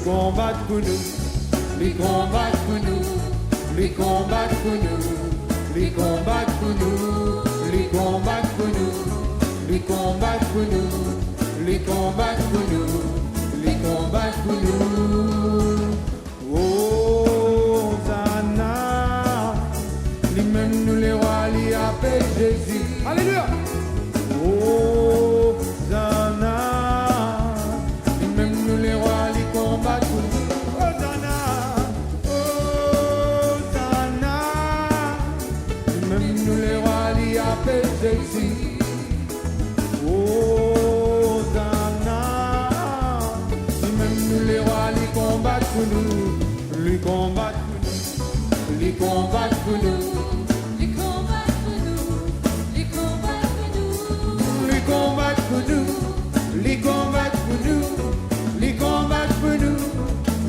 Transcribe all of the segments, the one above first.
combattre pour nous, lui combattre pour nous, lui combattre pour nous, lui combattre pour nous, lui combattre pour nous, lui combattre pour nous, lui combattre pour nous, lui combattre pour nous. Oh, Zana, lui-même nous les rois, lui appelle Jésus. Alléluia. Oh, Zana, lui-même nous les rois, lui combattre pour nous. Oh, Zana, lui-même nous les rois, lui appelle Jésus. Oh, Zana, lui-même nous les rois, lui combattre pour nous, lui combattre pour nous, lui combattre pour nous. Combat pour nous, les combat pour nous, les combat pour nous,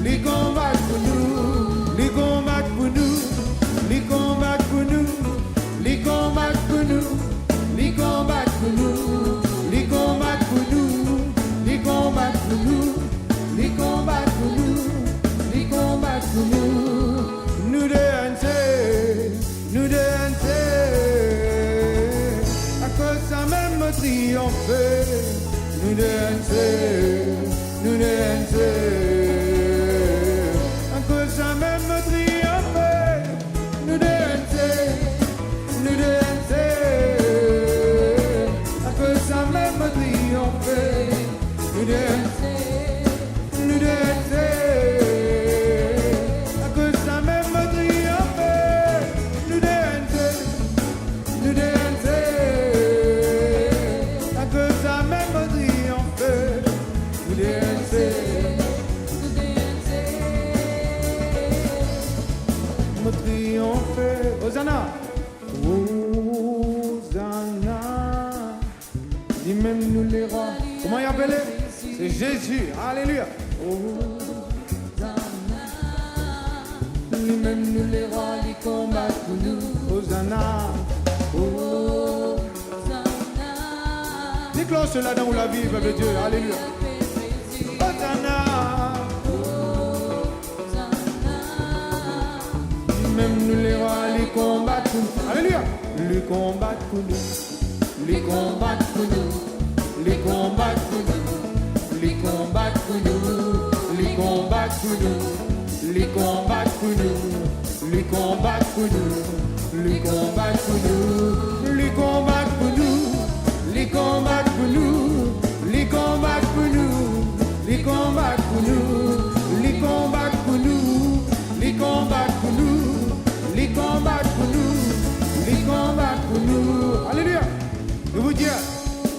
les combat pour nous, les combat pour nous, les combat pour nous, les combat pour nous, les combat pour nous, les combat pour nous, les combat pour nous, les combat pour nous, les combat pour nous, nous danser, nous danser. Triompher, nous danser, nous danser. Encore ça même triompher, nous danser, nous danser. Encore ça même triompher, nous danser, nous danser. Encore ça même triompher, nous danser, nous danser. Hosanna, Hosanna, dit même nous les rois. Comment il appelait? C'est Jésus, alléluia. Hosanna, lui-même nous les rois, il combat pour nous. Hosanna, Hosanna. Déclare cela dans la vie, peuple de Dieu, alléluia. Hosanna. Même nous les rois, les combattre pour nous. Alléluia. Les combattre pour nous. Les combattre pour nous. Les combattre pour nous. Les combattre pour nous. Les combattre pour nous. Les combattre pour nous. Les combattre pour nous. Les combattre pour nous. Les combattre pour nous. Les combattre pour nous. Les combattre pour nous. Les combattre pour nous. Les combattre pour nous. Les combattre pour nous. Les combats pour nous, les combats pour nous. Alléluia. Je vous dis,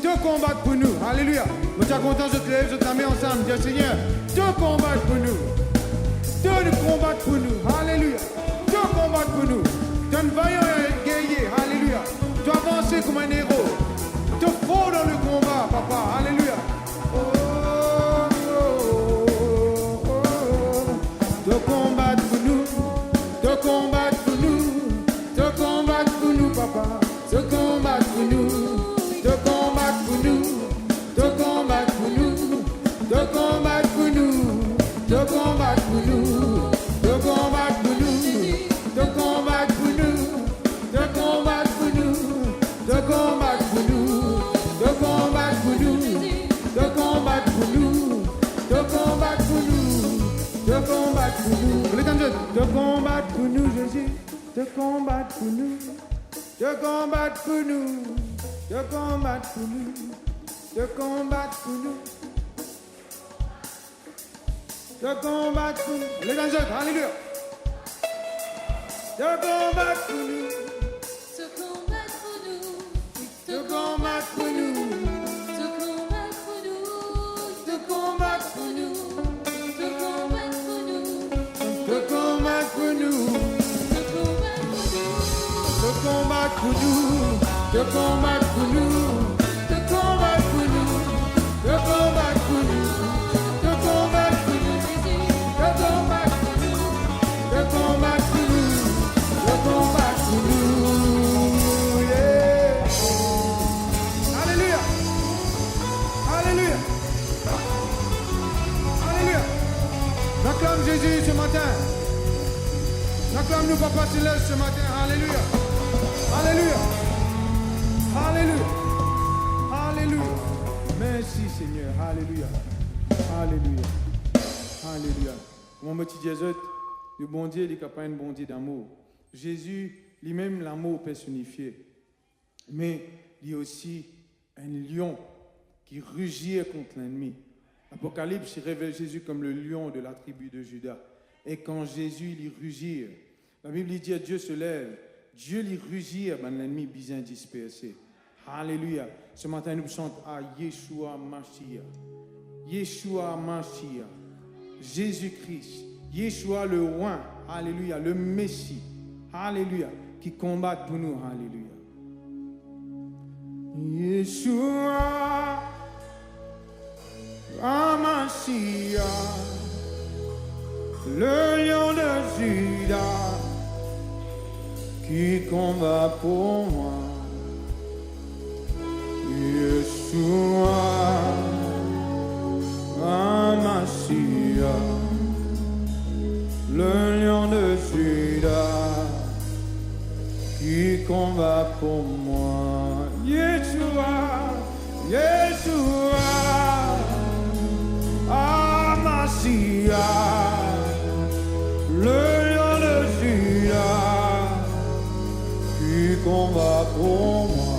Dieu combat pour nous. Alléluia. Nous sommes contents de te lever, de te mettre ensemble. Dieu Seigneur, Dieu combat pour nous. Dieu combat pour nous. Alléluia. Dieu combat pour nous. Dieu nous vaillant et guerrier. Alléluia. Tu avances comme un héros. Tu es fort dans le combat, papa. Alléluia. Dieu combat pour nous. Dieu combat pour nous. Dieu combat pour nous, papa. Dieu combat pour nous. Dieu combat pour nous. Dieu combat pour nous. Dieu combat pour nous. Dieu combat pour nous. Dieu combat pour nous. Dieu combat pour nous. Dieu combat pour nous. Dieu combat pour nous. Dieu combat pour nous. Dieu combat pour nous. Dieu combat pour nous. Dieu combat pour nous. Dieu combat pour nous, Jésus. Dieu combat pour nous. Dieu combat pour nous. Dieu combat pour nous. Dieu combat pour nous. Dieu combat pour nous. Les angels, alléluia. Dieu combat pour nous. Dieu combat pour nous. Dieu combat pour nous. Dieu combat pour nous. Dieu combat pour nous. Dieu combat pour nous. Dieu combat pour nous. Dieu combat pour nous. Dieu combat pour nous. Dieu combat pour nous. Dieu combat pour nous. Dieu combat pour nous. Dieu combat pour nous. Dieu combat pour nous. Dieu combat pour nous. Yeah. Alléluia. Alléluia. Alléluia. Acclame Jésus ce matin. Acclame-nous, Papa Céleste, ce matin. Alléluia. Alléluia. Alléluia. Alléluia. Merci Seigneur. Alléluia. Alléluia. Alléluia. Mon petit Jésus, le bon Dieu, il est capable de bon Dieu d'amour. Jésus, lui-même, l'amour personnifié. Mais il y a aussi un lion qui rugit contre l'ennemi. L'Apocalypse révèle Jésus comme le lion de la tribu de Juda. Et quand Jésus il rugit, la Bible dit que Dieu se lève, Dieu lui rugit, l'ennemi bien dispersé. Alléluia. Ce matin, nous chantons à Yeshua Mashiach. Yeshua Mashiach. Jésus-Christ. Yeshua le roi. Alléluia. Le Messie. Alléluia. Qui combat pour nous. Alléluia. Yeshua Mashiach. Le lion de Juda. Qui combat pour moi. Yeshua Mashiach, le lion de Juda, qui combat pour moi. Yeshua, Yeshua Mashiach, le lion de Juda, qui combat pour moi.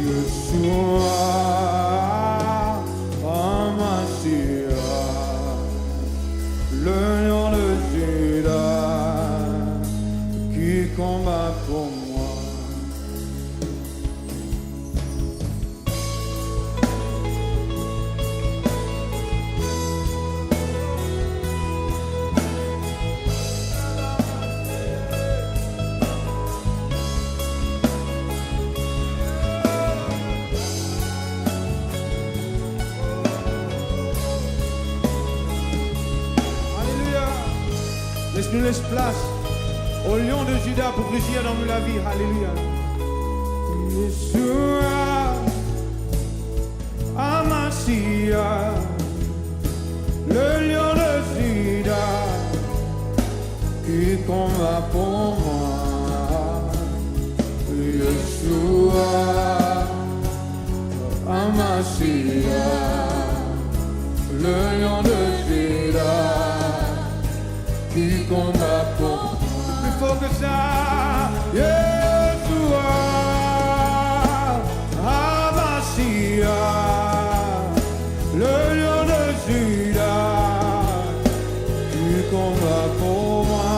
Yeshua Mashiach, le lion de Juda, qui combat pour moi. Laisse-nous laisse place au lion de Juda pour rugir dans la vie. Alléluia. Yeshua Mashiach, le lion de Juda, qui combat pour moi. Yeshua Mashiach, le lion de Juda, qui combat pour moi. Plus fort que ça, Yeshua Mashiach, le lion de Juda, qui combat pour moi.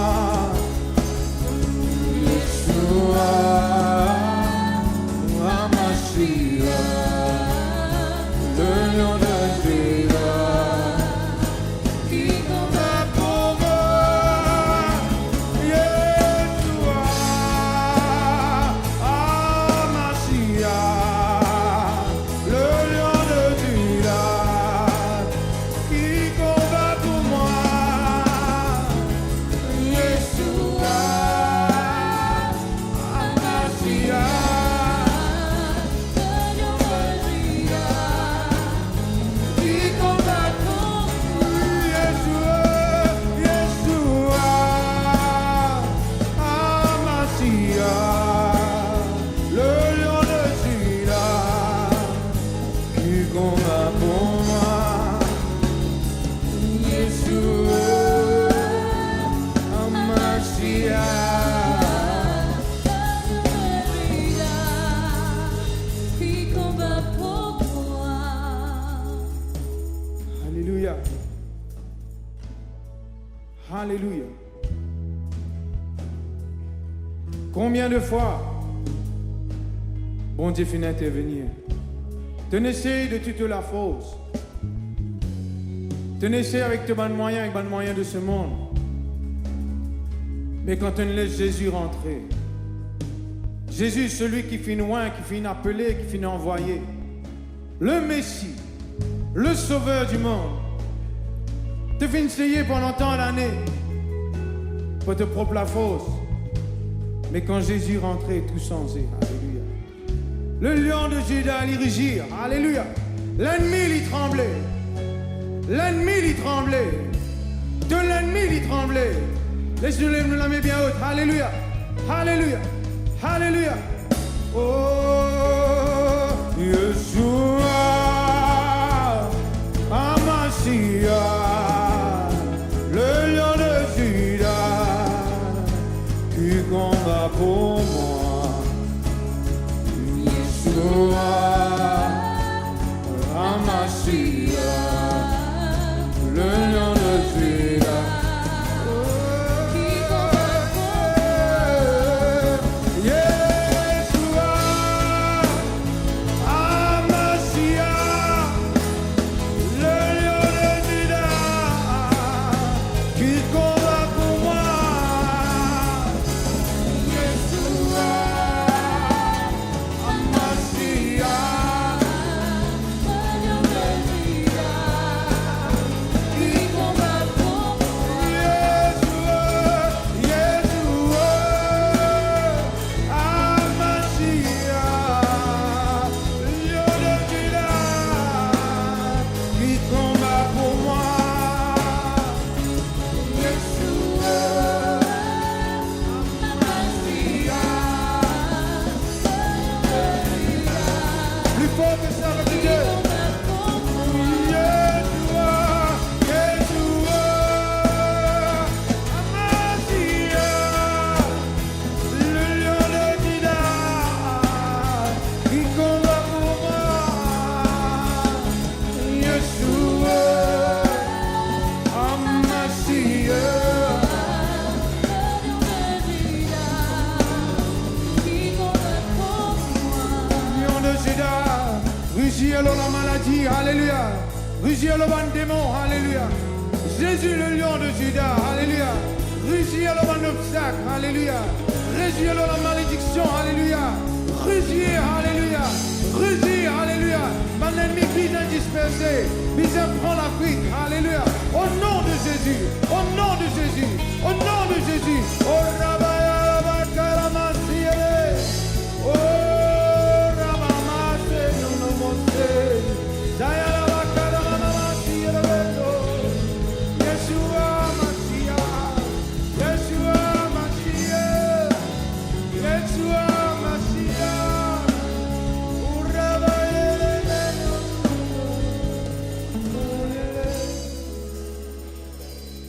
Yeshua Mashiach, le lion de Juda, qui combat pour moi. Alléluia. Combien de fois bon Dieu finit d'intervenir. Tenez de toute la force. Tenez avec tes bons moyens, avec les moyens de ce monde. Mais quand on laisse Jésus rentrer, Jésus, celui qui finit loin, qui finit appelé, qui finit envoyé, le Messie, le Sauveur du monde, te finit essayer pendant tant d'années pour te propre la force. Mais quand Jésus rentrait, tout changeait. Alléluia. Le lion de Juda, il rugit. Alléluia. L'ennemi, il tremblait. L'ennemi, il tremblait. tremblait. De l'ennemi, il tremblait. Laissez-le nous la met bien haute. Alléluia. Alléluia. Alléluia. Oh, Yeshua, Amashia, le lion de Juda, qui combat pour moi. Yeshua, Amashia, le lion de Juda. La maladie, alléluia. Rugis le ban démon, alléluia. Jésus le lion de Juda, alléluia. Rugis le ban obstacle, alléluia. Rugis la malédiction, alléluia. Rugis, alléluia. Rugis, alléluia. Mon ennemi qui est dispersé, il prend la fuite, alléluia. Au nom de Jésus, au nom de Jésus, au nom de Jésus. Oh Rabaya, oh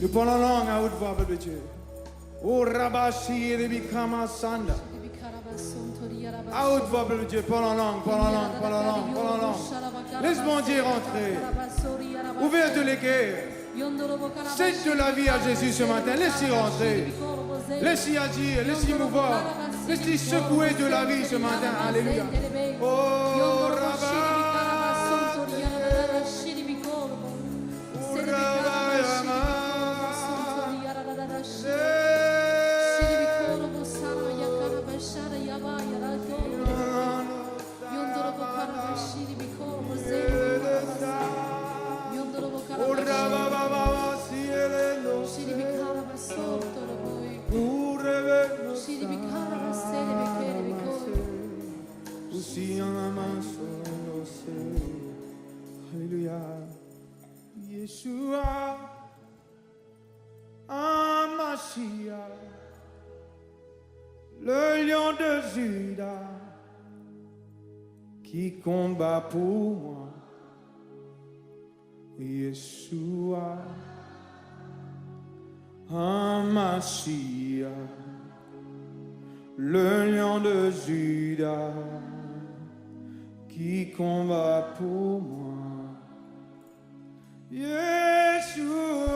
nous parlons langue à haute voix, peuple de Dieu. Oh Rabashi et Bikama Sanda. À haute voix, peuple de Dieu, parlons langue, parlons langue, parlons langue, parlons langue. Laisse mon Dieu rentrer. Ouvert de l'équerre. C'est de la vie à Jésus ce matin. Laisse-y rentrer. Laisse-y agir, laisse-y mouvoir. Laisse-y secouer de la vie ce matin. Alléluia. Oh Rabashi. Alléluia. Yeshua, Amashia, le lion de Juda, qui combat pour moi. Yeshua, Amashia, le lion de Juda, qui combat pour moi. Yeshua,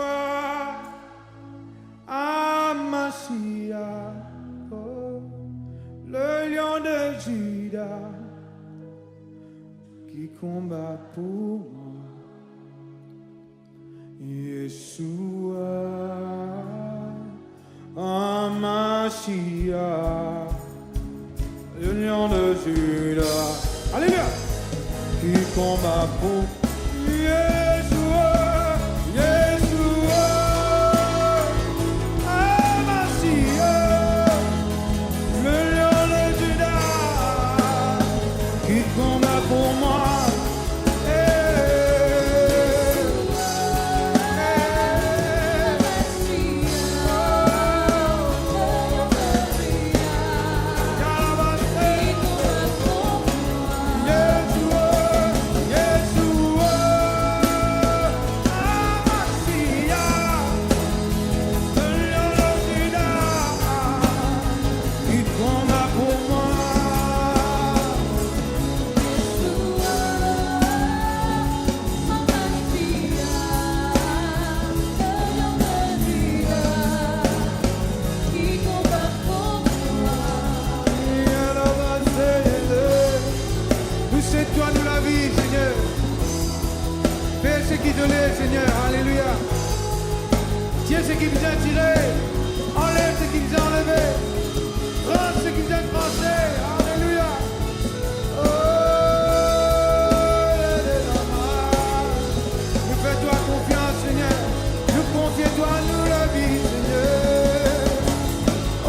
Amashia, oh, le lion de Juda, qui combat pour moi. Yeshua, Amashia, le lion de Juda, alléluia, qui combat pour Yeshua, Yeshua, Amashia, le lion de Juda, qui combat pour moi. ce qui te l'est, Seigneur. Alléluia. Tiens ce qui vous a tiré. Enlève ce qui vous a enlevé. Prends ce qui vous a tranché. Alléluia. Oh, nous fais-toi confiance, Seigneur. Nous confions-toi à nous la vie, Seigneur. Oh,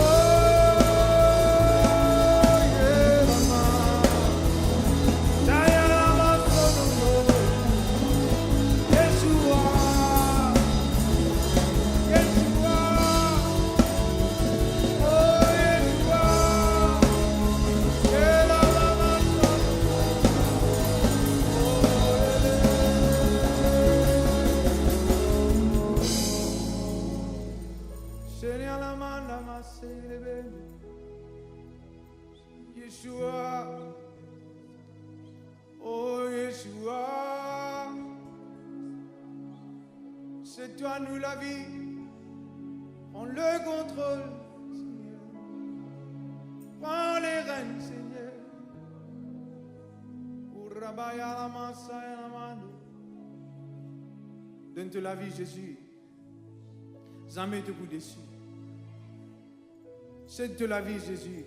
yeah, maman. Tayana Masono. Yeshua. Yeshua. Oh, Yeshua. Ela Masono. Seigneur la manda maselebe. Yeshua. Oh Yeshua. C'est toi nous la vie. On le contrôle, Seigneur. Prends les rênes, Seigneur. Urabaya la masaya la mando. Donne-te la vie, Jésus. Jamais te bout dessus. Cède-te la vie, Jésus.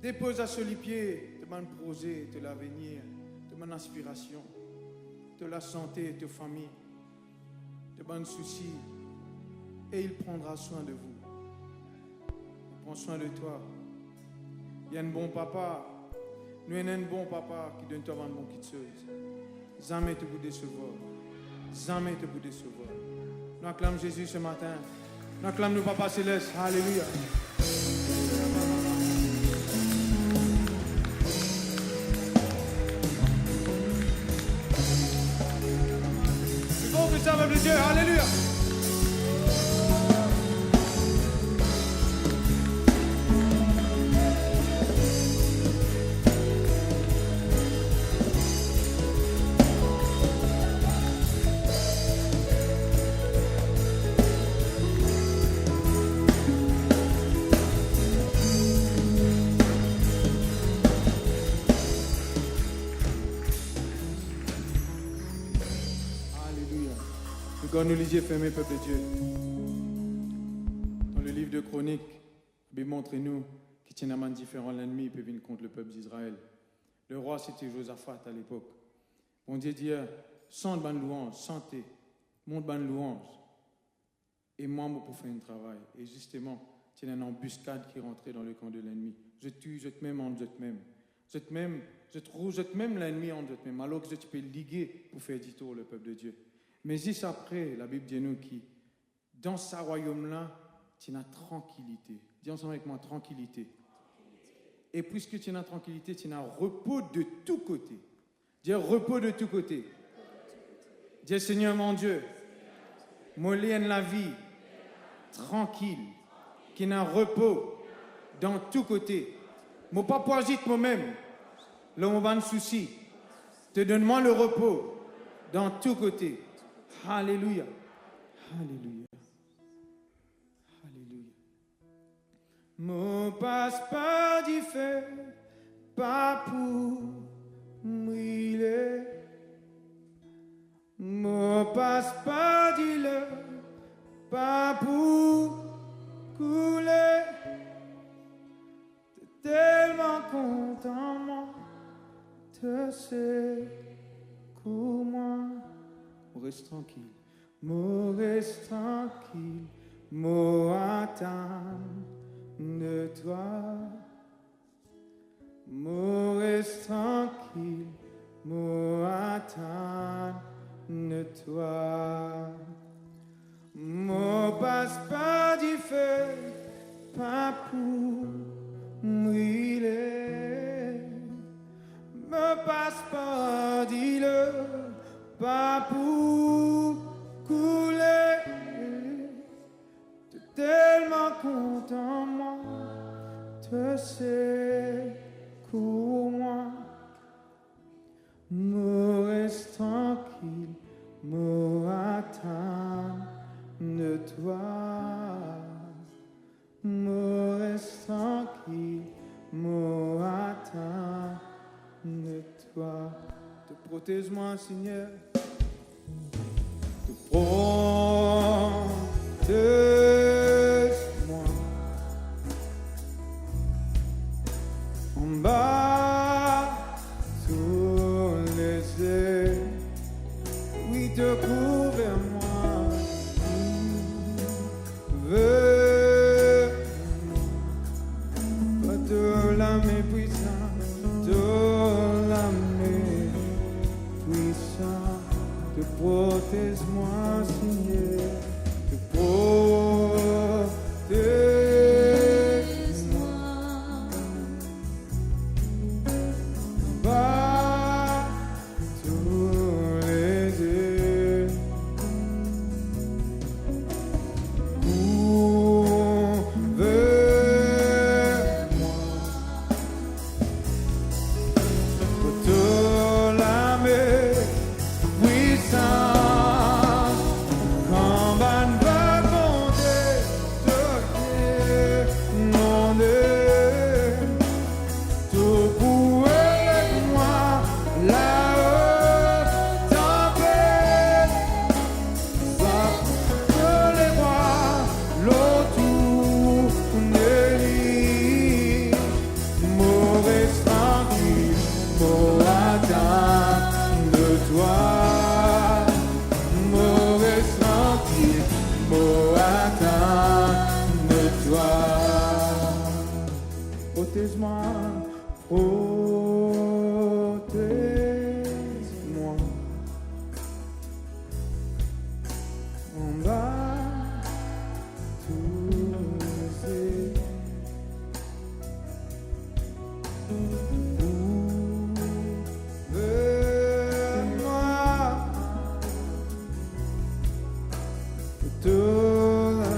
Dépose à ce pied de mon projet, de l'avenir, de mon inspiration, de la santé, de famille, de mon souci. Et il prendra soin de vous. Il prend soin de toi. Il y a un bon papa. Nous avons un bon papa qui donne toi un bon kitseuse. Jamais te bout décevoir. Jamais te bout décevoir. Nous acclamons Jésus ce matin. Nous acclamons le Papa Céleste. Alléluia. C'est bon que ça va, Dieu. Alléluia. Quand nous les yeux fermés, peuple de Dieu, dans le livre de Chroniques, il montre-nous qu'il tient un man différent l'ennemi peut venir contre le peuple d'Israël. Le roi, c'était Josaphat à l'époque. Bon Dieu dit, chante bonne louange, chantez, monte bonne louange. Et moi, pour faire un travail. Et justement, il y a une embuscade qui rentrait dans le camp de l'ennemi. Je tue, je te même en je te même. Je te même l'ennemi en je te même. Alors que je peux liguer pour faire du tour le peuple de Dieu. Mais juste après, la Bible dit nous qui, dans ce royaume-là, tu as tranquillité. Dis ensemble avec moi, tranquillité. Et puisque tu as tranquillité, tu as repos de tous côtés. Dis repos de tous côtés. Dis Seigneur mon Dieu, moi lienne la vie, tranquille, qui n'a repos dans tous côtés. Mon papa agite moi-même, le moment de souci. Te donne-moi le repos dans tous côtés. Alléluia. Alléluia. Alléluia. Mon passe pas du feu, pas pour brûler. Mon passe pas du lait, pas pour couler. T'es tellement content, moi, te sais, moi. Reste tranquille, moi reste tranquille, moi attends de toi. Moi reste tranquille, moi attends de toi. Moi passe pas du feu, pas pour brûler. Me passe pas dis-le, pas pour couler. T'es tellement content, moi, te sais, cours-moi. Me reste tranquille, me attends de toi. Me reste tranquille, me attends de toi. Te protège-moi, Seigneur. Protège-moi en bas sous les ailes, oui, te couvre-moi, veux pas de la mépuissance, de la mépuissance, te protège-moi, Seigneur, te protège-moi. Bas tous les yeux, couvre-moi de la mépuissance, combat va compter de demander, tout pour moi la tempête, va de les voir l'autour des lits, mauvais tranquille, pour attendre de toi, mauvais tranquille, pour attendre de toi. Protège-moi, protège-moi en bas tous les ouvre-moi de la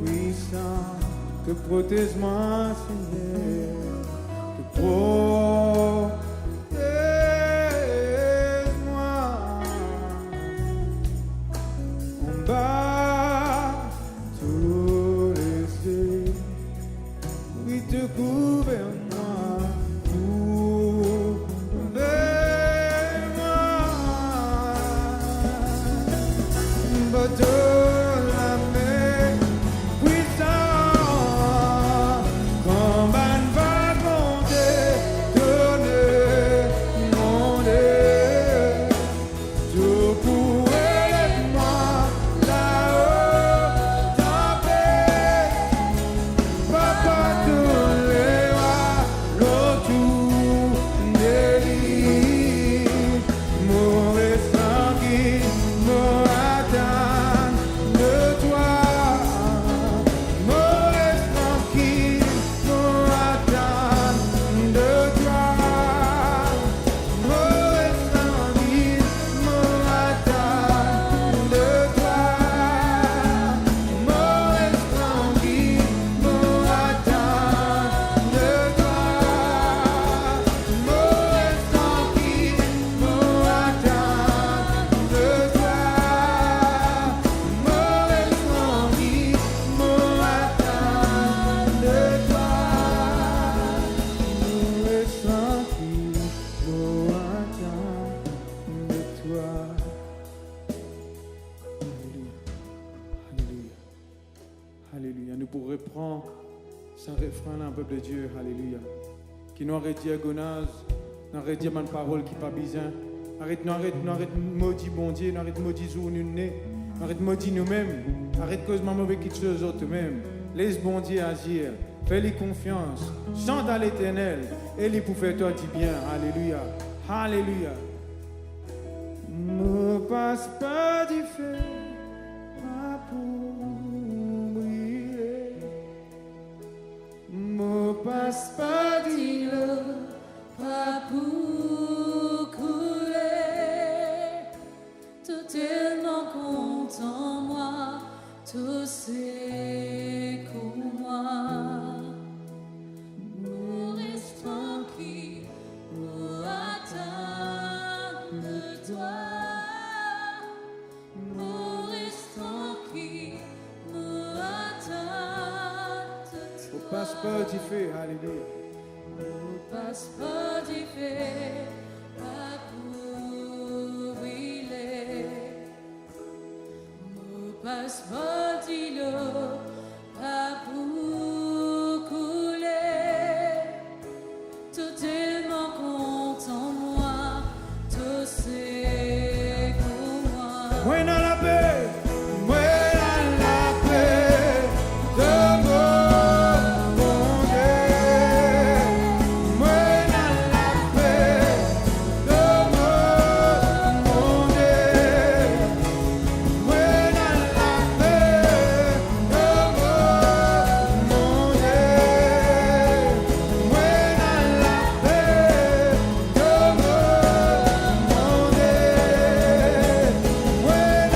puissance, te protège-moi, Seigneur, te protège-moi en bas tous les yeux, oui, te couvre-moi, couvre-moi de la mépuissance, combat va compter, donner mon Dieu, tout pour moi la haute tempête, papa tous les rois, l'autour des lits, mauvais tranquille, mauvais attendre de toi, mauvais tranquille, mauvais attendre de toi, mauvais tranquille, mauvais attendre de toi, mauvais tranquille, mauvais attendre de toi, mauvais tranquille, mauvais attendre de toi, mauvais tranquille, mauvais attendre de toi, mauvais tranquille, mauvais attendre de toi. Alléluia, Alléluia, Alléluia. Nous pourrons reprendre ce refrain-là, un peuple de Dieu, Alléluia. Qui nous arrête diagonale, nous arrête dire une parole qui pas bizarre. Nous arrête maudit bon Dieu, nous arrête maudit jour nous né, nous arrête maudit nous-mêmes, arrête cause mauvais quelque chose autres même. Laisse bon Dieu agir, fais-lui confiance, chante à l'Éternel, et lui pour faire toi du bien, Alléluia, Alléluia. Ne passe pas du feu, pas pour briller. Ne passe pas du Dis-le, pas pour couler, tout tellement content moi, tout c'est comme moi. Nous restons tranquilles, nous attendons de toi. Nous restons tranquilles, nous attendons de Au toi. passeport du feu, Alléluia. Au passeport du fait, pas pour briller. passe pas d'îlot, pas pour couler. Tout tellement content moi, tout c'est pour moi. When à la paix, when à la paix de mon Dieu. When à la paix de mon Dieu. When à la paix de mon Dieu. When à la paix de mon Dieu. When à la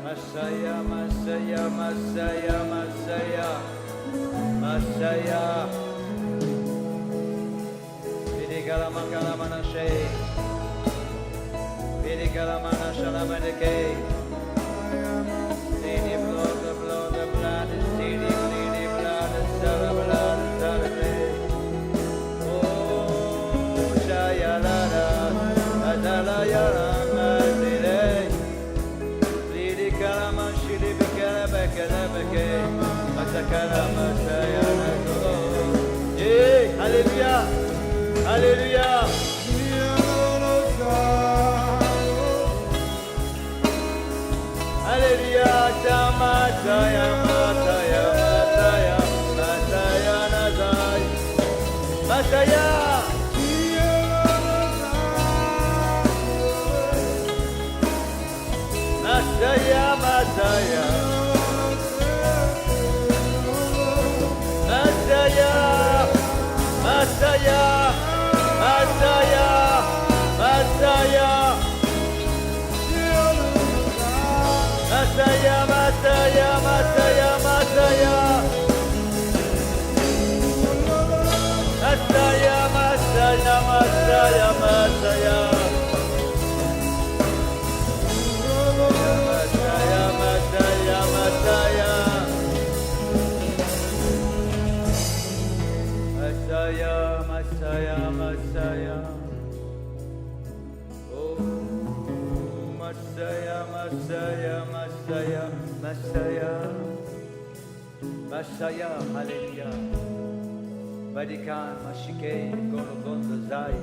Masaya, Masaya, Masaya, Masaya, Masaya. Vidikalamakalamanashe. Vidikalamanashalamanake. Steady blood, the blood, the blood, steady bleeding blood, Sara blood, Sarate. Oh, Alléluia. Alléluia. Alléluia. Masaya, Masaya, Masaya, Masaya, Nazai. Masaya. Masaya, Masaya. Masaya. Masaya, Masaya, Masaya, Masaya, Masaya, Masaya, Masaya, Masaya, Masaya, Masaya, Masaya, Masaya, Masaya, Masaya. Masaya, Masaya, Masaya. Oh, Masaya, Masaya, Masaya, Masaya. Masaya, Alléluia. Vatican, Mashike, Golgon, Zai.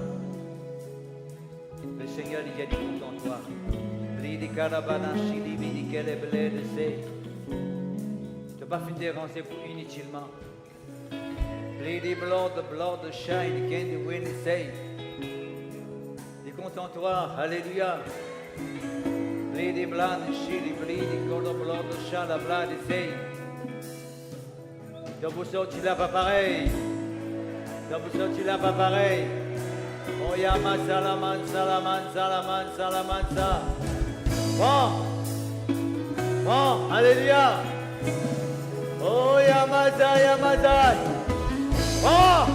Le Seigneur il y a du monde en toi. Blidi Karabana, Shili, Vidi, Kele, Blé, tu n'as pas fait déranger pour inutilement. Bleed the blood shine, can't the wind say. Décontent-toi, alléluia. Bleed the blood, shili, bleed the blood, shala, blood, say. Dans tu l'as pas pareil. Dans tu l'as pas pareil. Oh, yama, salaman, salaman, salaman, salaman, sa. Bon, alléluia. Oh, yamada, yamada. Oh!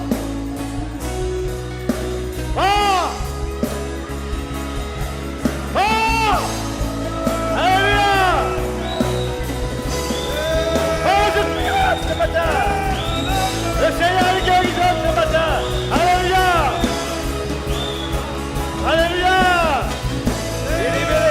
Oh! Oh! Alléluia! Oh, je prie ce matin! Le Seigneur est guérisseur ce matin! Alléluia! Alléluia! Alléluia!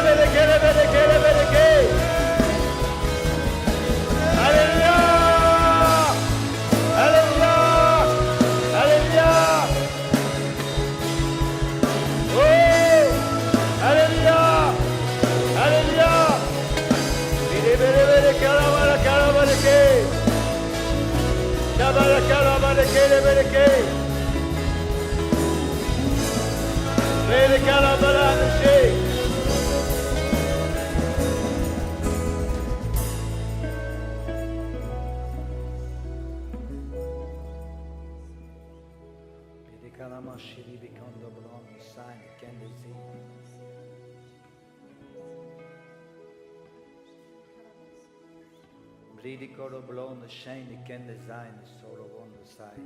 Bleedy color blown, the shine, the can design, the solo on the side.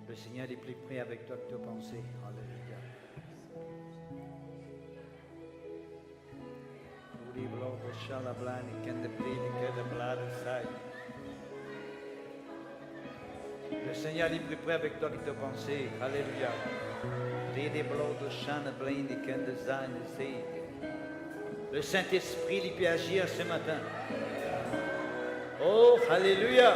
Le Seigneur est plus près avec toi que tu pensais. Alléluia. Bleedy blow, the shala blind, the can the bleed, the can the blood inside. Le Seigneur est plus près avec toi que tu pensais. Alléluia. Bleedy blow, the shine, blind, the can design, the seed. Le Saint-Esprit il peut agir ce matin. Oh, alléluia.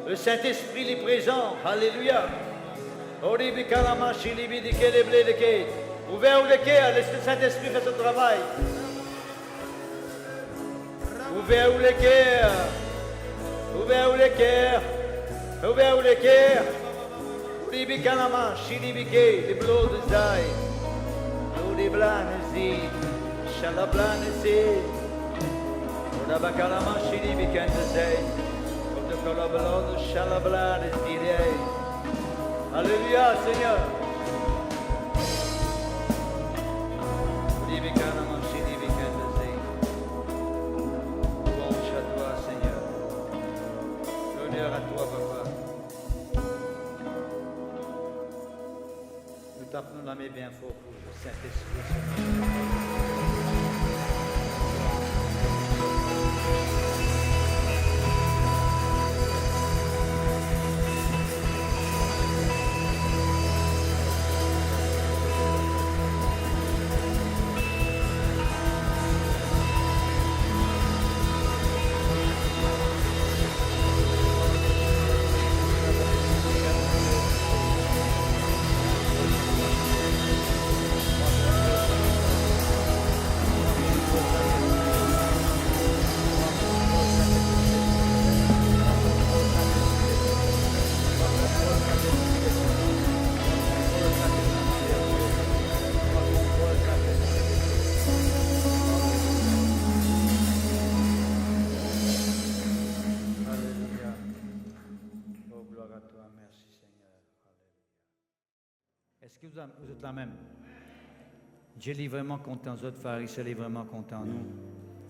Le Saint-Esprit est présent. Alléluia. Ouvert le cœur, laisse le Saint-Esprit faire son travail. Ouvert le cœur. Ouvert le cœur. Ouvert le cœur. Libi kalama, shilibike, the blood is die. Bloody blan is it, shalablan is it. Oda kalama, shilibike and the say. Oda kalablan, shalablan is it. Alléluia, Seigneur. Libi kalama, shilibike and the say. Louange à toi, Seigneur. Honneur à toi, Papa. Tape-nous la main bien fort pour le Saint-Esprit. Est-ce que vous êtes là même? Dieu est vraiment content, les autres pharisiens sont vraiment contents, nous.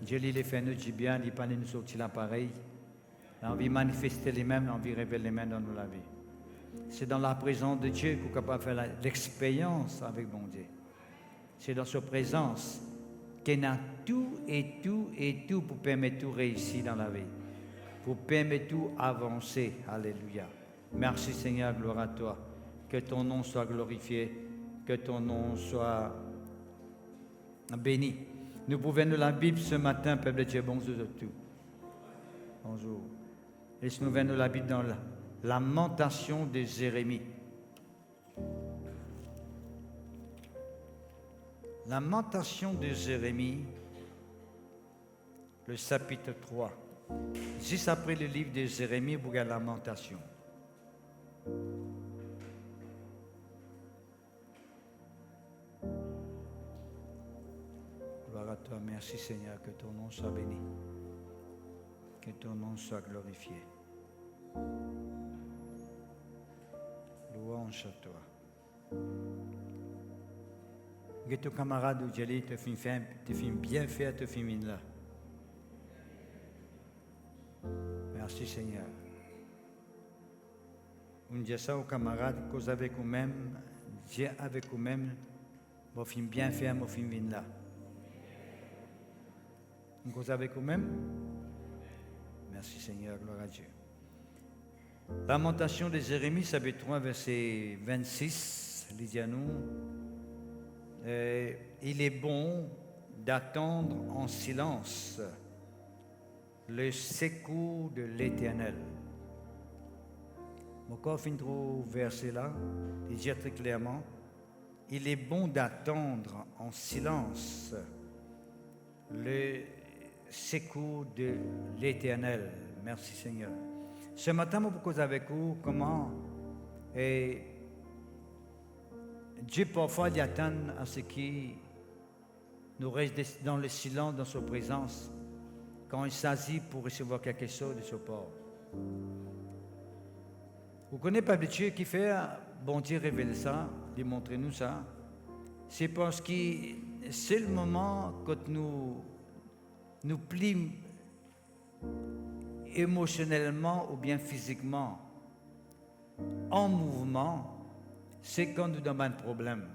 Dieu il fait nous du bien, il pas nous sortir l'appareil. L'envie manifester les mêmes, l'envie révéler les mêmes dans nos la vie. C'est dans la présence de Dieu qu'on est capable de faire l'expérience avec bon Dieu. C'est dans sa présence qu'il a tout pour permettre tout réussir dans la vie. Pour permettre tout avancer. Alléluia. Merci Seigneur, gloire à toi. Que ton nom soit glorifié. Que ton nom soit béni. Nous pouvons nous la Bible ce matin, peuple de Dieu, bonjour à tous. Bonjour. Laisse-nous venir la Bible dans la lamentation de Jérémie. Lamentation de Jérémie, le chapitre 3. Juste après le livre de Jérémie, vous regardez la lamentation. Gloire à toi, merci Seigneur, que ton nom soit béni, que ton nom soit glorifié. Louange à toi. Que ton camarade ou Djeli te fait bien faire, te fait là. Merci Seigneur. On dit ça aux camarades, cause avec vous-même, Dieu avec vous-même, vous fait bien faire, vous fait là. On cause avec vous-même. Merci Seigneur, gloire à Dieu. Lamentation de Jérémie, chapitre 3, verset 26, il dit à nous, il est bon d'attendre en silence le secours de l'Éternel. Mon corps finit trop verset là, il dit très clairement, il est bon d'attendre en silence le secours de l'Éternel. Merci Seigneur. Ce matin, je vous cause avec vous comment Dieu parfois il attend à ce qui nous reste dans le silence, dans sa présence, quand il s'agit pour recevoir quelque chose de son port. Vous connaissez pas de Dieu qui fait, bon Dieu révèle ça, démontrez-nous ça. C'est parce que c'est le moment quand nous plions émotionnellement ou bien physiquement en mouvement, c'est quand nous avons un problème.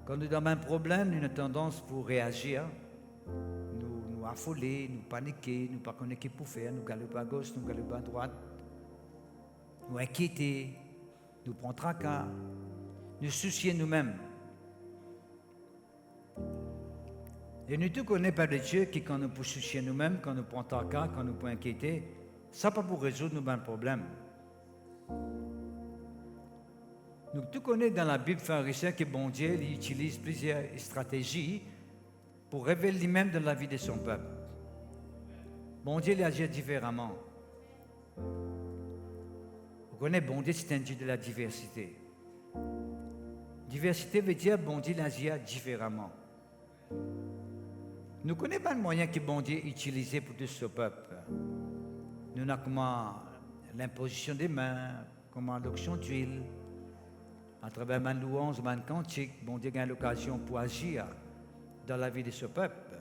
Quand nous avons un problème, nous avons une tendance pour réagir, nous affoler, nous paniquer, nous ne pas connaître ce pour faire, nous galoper à gauche, nous galoper à droite, nous inquiéter, nous prendre tracas, nous soucier nous-mêmes. Et nous tous connaissons pas de Dieu qui, quand nous pouvons soucier nous-mêmes, quand nous prenons tracas, quand nous pouvons inquiéter, ça pas pour résoudre nos problèmes. Nous tous connaissons dans la Bible pharisien que bon Dieu il utilise plusieurs stratégies pour révéler lui-même dans la vie de son peuple. Bon Dieu il agit différemment. Vous connaissez, bon Dieu c'est un Dieu de la diversité. Diversité veut dire bon Dieu il agit différemment. Nous ne connaissons pas le moyen que bon Dieu utilisé pour tout ce peuple. Nous avons comment l'imposition des mains, comment l'onction d'huile, à travers ma louange, ma cantique, bon Dieu a l'occasion pour agir dans la vie de ce peuple.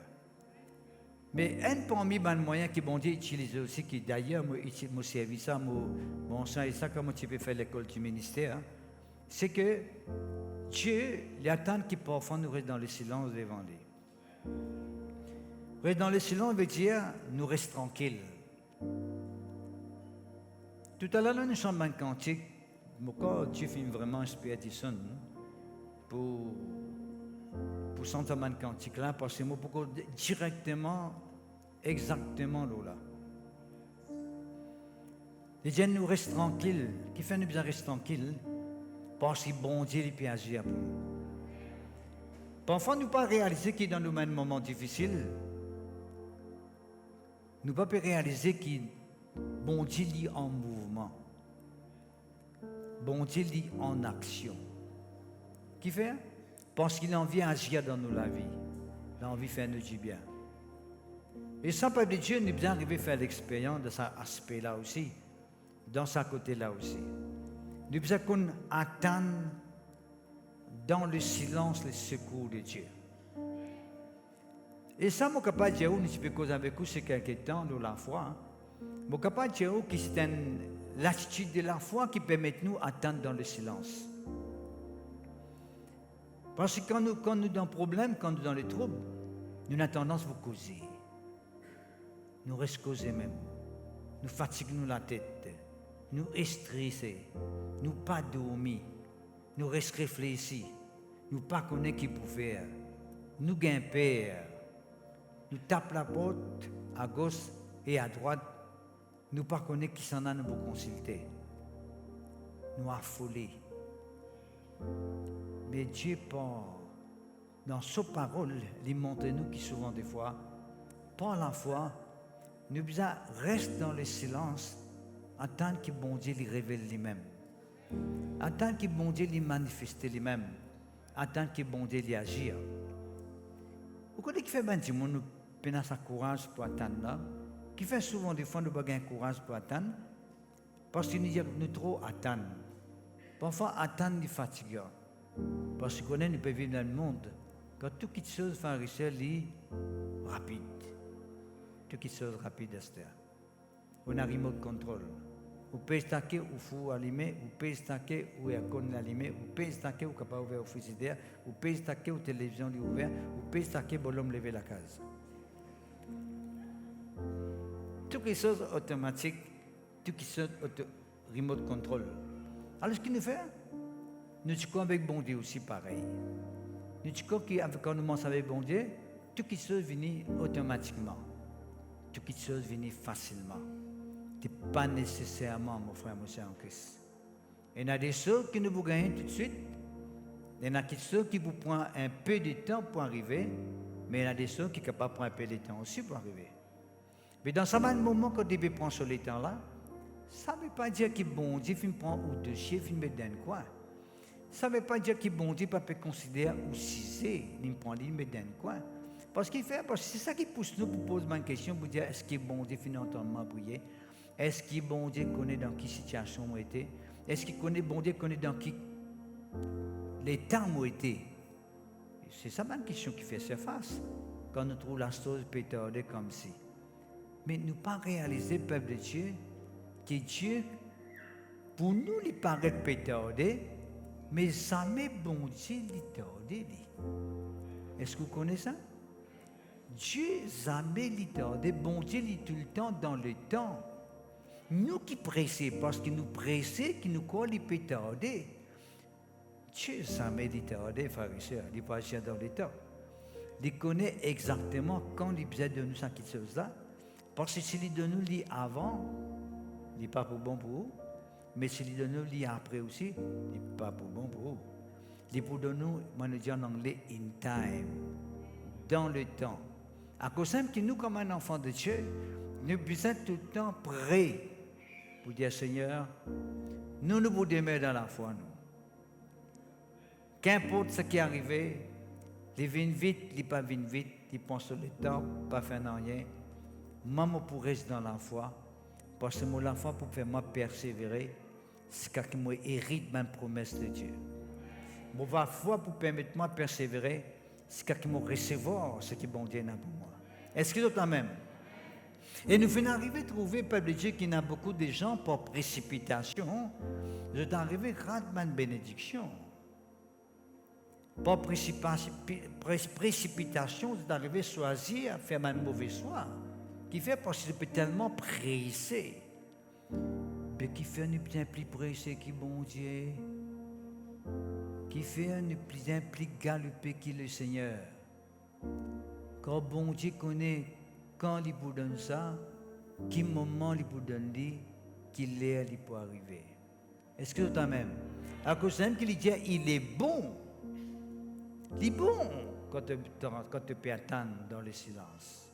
Mais un parmi les moyens que bon Dieu utilise aussi, qui d'ailleurs m'a servi ça, mon sang et ça, comment tu peux faire l'école du ministère, c'est que Dieu, il attend que parfois nous restions dans le silence devant lui. Rester dans le silence veut dire nous rester tranquilles. Tout à l'heure, nous sommes en cantique. Pourquoi Dieu fait vraiment inspiré ça pour sentir mon cantique là, parce que moi, pourquoi directement, exactement là. Les gens nous restent tranquilles. Qui fait nous bien rester tranquilles? Parce que bon Dieu il peut agir pour nous. Parfois, nous ne pas réaliser qu'il est dans nos moments difficiles. Nous ne pas réaliser qu'il bon Dieu est en mouvement. Bon Dieu est en action. Qui fait? Parce qu'il a envie d'agir dans nos la vie. Il a envie de faire nous du bien. Et sans peuple de Dieu, nous bien arriver à faire l'expérience de cet aspect-là aussi, dans ce côté-là aussi. Nous devons attendre dans le silence les secours de Dieu. Et ça, je suis capable de dire, je peux causer avec vous, c'est quelque temps de la foi. Je suis capable de dire que c'est l'attitude de la foi qui permet nous d'attendre dans le silence. Parce que quand nous sommes dans le problème, quand nous sommes dans les troubles, nous avons tendance à vous causer. Nous restons causés même. Nous fatiguons la tête. Nous stressés. Nous pas dormir. Nous restons réfléchis. Nous pas connaître qui pour faire. Nous gagnons peur. Nous tapons la porte à gauche et à droite. Nous pas connaître qui s'en a nous vous consulter. Nous affolés. Mais Dieu dans sa parole, il montre nous qui souvent des fois, par la foi, nous restons dans le silence, attendre que bon Dieu lui révèle lui-même, attendre que bon Dieu lui manifeste lui-même, attendre que bon Dieu lui agisse. Vous connaissez qui fait bien du monde, nous prenons sa courage pour attendre là, qui fait souvent des fois nous n'avons pas courage pour attendre, parce que nous trop attendre. Parfois attendre est fatigant. Parce que nous pouvons vivre dans le monde quand toute chose fait réussir rapide. Toute chose rapide, Esther. On a remote control. Vous pouvez stacker ou faut allumer, vous pouvez stacker ou icône allumé, vous pouvez stacker ou capable ouvrir au frigidaire, vous pouvez stacker ou télévision ouvert, vous pouvez stacker pour l'homme lever la case. Toutes les choses automatiques, toutes les choses remote control. Alors ce qu'il nous fait? Nous disons avec bon Dieu aussi pareil. Nous disons que quand nous mangons avec bon Dieu, toutes les choses viennent automatiquement. Toutes les choses viennent facilement. Ce n'est pas nécessairement, mon frère, mon cher en Christ. Il y a des choses que nous vous gagnons tout de suite. Il y en a des choses qui vous prennent un peu de temps pour arriver, mais il y en a des choses qui sont capables de prendre un peu de temps aussi pour arriver. Mais dans ce même moment, quand vous prend sur le temps-là, ça ne veut pas dire que bon Dieu prend ou deux chiffres, il met dans le coin. Ça ne veut pas dire que bon Dieu ne peut pas considérer ou si il prend il met dans le coin. Parce que c'est ça qui pousse nous pour poser une question pour dire est-ce que bon Dieu finit entendement prier? Est-ce que bon Dieu connaît dans quelle situation on était? Est-ce que bon Dieu connaît dans qui les temps où été? C'est ça une question qui fait surface quand nous trouvons la chose pétardée comme si. Mais nous pas réaliser, peuple de Dieu, que Dieu, pour nous, il paraît pétardé, mais jamais bon Dieu il tardé. Est-ce que vous connaissez ça? Dieu jamais il tardé, bon Dieu il est tout le temps dans le temps. Nous qui pressons, parce que nous pressons, qui nous croit il peut tarder. Dieu jamais il tardé, frère et sœur, il n'est pas dans le temps. Il connaît exactement quand il besoin de nous cette chose-là, parce que s'il donne nous lit avant, il n'est pas pour bon pour vous. Mais s'il lui donne nous après aussi, il n'est pas pour bon pour vous. Il pour nous, moi je dis en anglais, in time, dans le temps. À cause que nous, comme un enfant de Dieu, nous sommes tout le temps prêts pour dire Seigneur, nous vous demeurons dans la foi, nous. Qu'importe ce qui est arrivé, il vient vite, il pas vient vite, il pense sur le temps, pas faire rien. Maman pour rester dans la foi, parce que la foi pour faire moi persévérer, c'est quand moi hérite ma promesse de Dieu. La foi pour permettre moi persévérer, c'est quand moi recevoir ce que bon Dieu a pour moi. Est-ce que vous êtes même? Et nous venons arriver à trouver, peuple de Dieu, qu'il y a beaucoup de gens par précipitation, nous sommes arrivés à rendre une bénédiction. Par précipitation, vous arrivez à choisir à faire un mauvais choix. Qui fait parce que c'est tellement pressé. Mais qui fait un bien plus pressé que bon Dieu. Qui fait un bien plus galopé que le Seigneur. Quand bon Dieu connaît quand il vous donne ça, quel moment il vous donne lui, qu'il est, il peut arriver. Est-ce que vous même? À cause même qu'il dit, il est bon. Il est bon quand tu peux attendre dans le silence.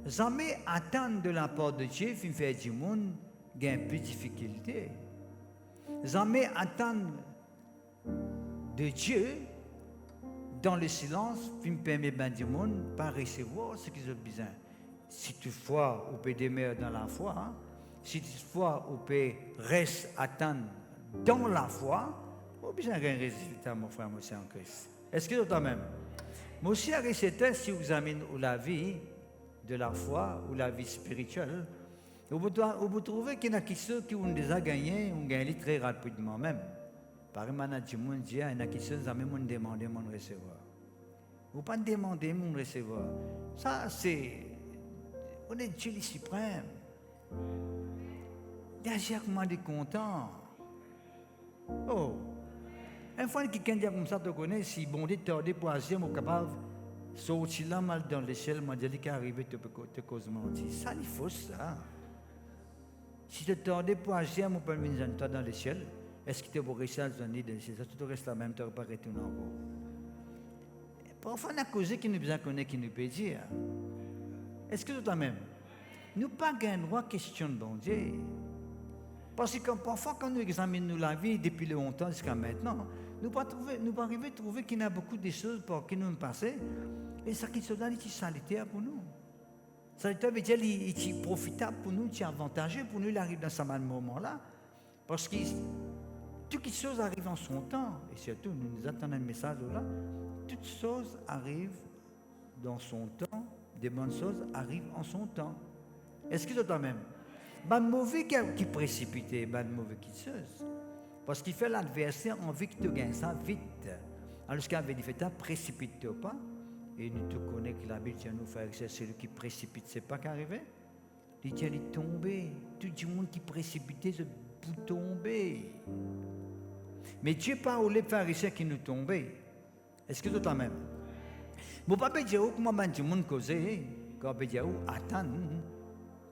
Jamais attendre de la part de Dieu, il fait du monde, il y a un peu de difficulté. Jamais attendre de Dieu dans le silence, il me permet bien du monde, pas recevoir ce qu'ils ont besoin. Si toutefois, on peut demeurer dans la foi, si toutefois, on peut rester attendre dans la foi, vous avez besoin d'un résultat, mon frère, moi aussi en Christ. Est-ce que toi même? Moi aussi, c'était si vous amenez la vie de la foi ou la vie spirituelle, vous trouvez qu'il y en a qui ont déjà gagné, ont gagné très rapidement même. Par exemple, il y en a qui ont demandé mon recevoir. Vous ne pas demander mon recevoir. Ça, c'est. On est Dieu le suprême. Déjà, comment on est content. Oh. Une fois que quelqu'un dit comme ça, tu connais, si bon Dieu t'a dit pour agir, on est capable de sortir là mal dans l'échelle, moi, je dis qu'il arrive, tu peux te causer mentir. Ça, il faut ça. Si tu t'as dit pour agir, on peut venir dans l'échelle. Est-ce que tu vas réussir à donner de l'échelle? Ça, tu restes là même, tu ne vas pas retourner encore. Parfois, on a causé qui nous besoin connaître, qui nous peut dire. Est-ce que toi-même, nous pas un droit question de bon Dieu? Parce que parfois, quand nous examinons la vie depuis longtemps jusqu'à maintenant, nous pas arriver à trouver qu'il y a beaucoup de choses qui nous passent. Et ça qui se donne, c'est salutaire pour nous. Salutaire veut dire qu'il est profitable pour nous, il est avantageux pour nous, il arrive dans ce moment-là. Parce que toutes les choses arrivent en son temps. Et surtout, nous attendons un message là. Toutes choses arrivent dans son temps. Des bonnes choses arrivent en son temps. Est-ce que toi-même? Ben mauvais qui précipité, ben mauvais qui chose. Parce qu'il fait l'adversaire envie que tu gagnes ça vite. Alors ce qu'il avait dit, précipite-toi pas. Et nous te connaissons que la Bible nous fait c'est celui qui précipite, c'est pas qu'arrivé. Il dit, il est tombé. Tout le monde qui précipitait, c'est pour tomber. Mais Dieu pas où les pharisiens qui nous tombaient. Est-ce que toi-même? Mon papa dit que moi ben du monde causé, quand ben dit attends,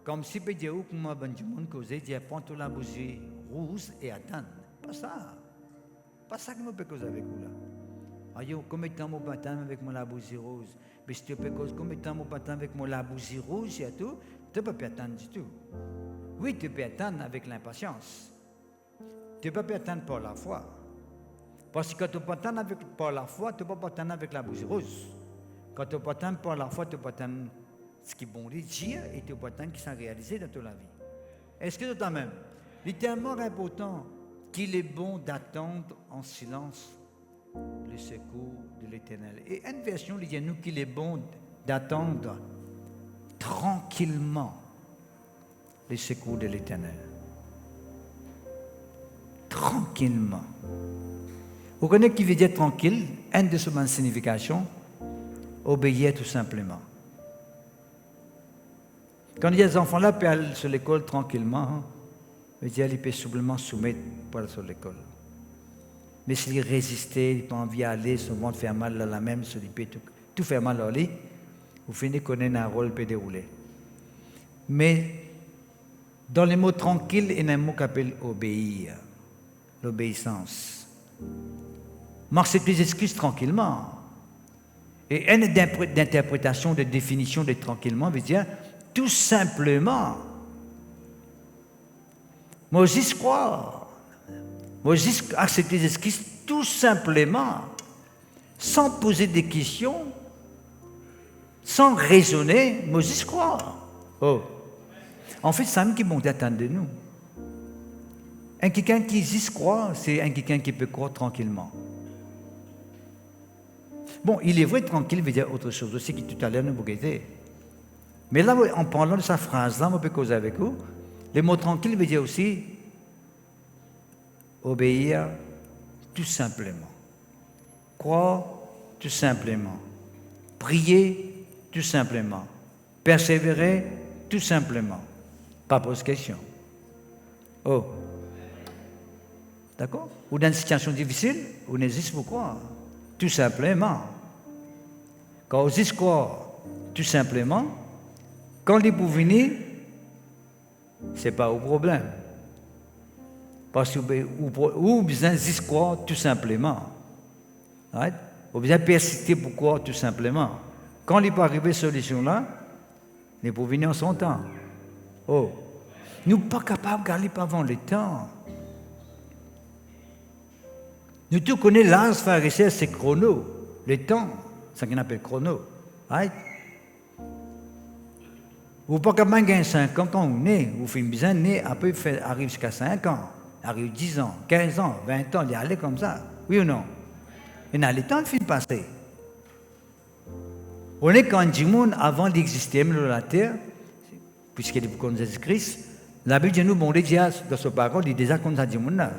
comme si ben dit que moi ben du monde causé, dit prends la bougie rouge et attends. Pas ça que moi peux causer avec vous là. Ayo, combien de temps mon baptême avec moi la bougie rouge? Mais si tu peux causer combien de temps mon baptême avec moi la bougie rouge et tout, tu peux pas attendre du tout. Oui, tu peux attendre avec l'impatience. Tu peux pas attendre par la foi. Parce que quand tu peux attendre par la foi, tu peux pas attendre avec la bougie rouge. Quand tu peux attendre par la foi, tu peux attendre ce qui est bon de dire et tu peux attendre qui s'est réalisé dans toute la vie. Est-ce que toi-même, il est tellement important qu'il est bon d'attendre en silence le secours de l'Éternel. Et une version dit nous qu'il est bon d'attendre tranquillement le secours de l'Éternel. Tranquillement. Vous connaissez qui veut dire tranquille? Une de ses significations, obéir tout simplement. Quand il y a des enfants là, ils peuvent aller sur l'école tranquillement, ils peuvent simplement soumettre pour aller sur l'école. Mais s'ils résistent, ils n'ont pas envie d'aller, souvent de faire mal à la même, ils peuvent tout faire mal à lui, vous finissez de connaître un rôle peut dérouler. Mais dans les mots tranquilles, il y a un mot qui s'appelle obéir, l'obéissance. Marcher tes excuses tranquillement. Et une d'interprétation, de définition de tranquillement veut dire tout simplement. Moi, j'y crois. Moi, j'ai accepté les excuses tout simplement, sans poser des questions, sans raisonner. Moi, j'y crois. Oh. En fait, c'est ça qui bon d'attendre de nous. Un quelqu'un qui y croit, c'est un quelqu'un qui peut croire tranquillement. Bon, il est vrai, tranquille veut dire autre chose aussi qui tout à l'heure nous bouquetait. Mais là, en parlant de sa phrase-là, on peut causer avec vous. Le mot tranquille veut dire aussi obéir tout simplement. Croire tout simplement. Prier tout simplement. Persévérer tout simplement. Pas poser question. Oh. D'accord? Ou dans une situation difficile, on hésite pour croire. Tout simplement. Quand on hésite croire tout simplement, quand il est pour venir, ce n'est pas au problème. Parce que vous besoin d'y croire tout simplement. Right? Vous besoin de persister pour croire tout simplement. Quand il peut arriver à cette solution-là, il est pour venir en son temps. Oh. Nous ne sommes pas capables de garder avant le temps. Nous tous connaissons l'âge pharisien, c'est chrono. Le temps, c'est ce qu'on appelle chrono. Right? Vous n'êtes pas capable de gagner 5 ans quand vous naissez. Vous faites besoin de naître, après, arrive jusqu'à 5 ans. arrive 10 ans, 15 ans, 20 ans, il y allait comme ça. Oui ou non? Et dans les temps de fin passé. On est quand du monde avant d'exister même la terre, puisqu'il est pour qu'on Jésus-Christ, la Bible dit nous, bon, Dieu, dans ce parole, il est déjà comme ça du monde là.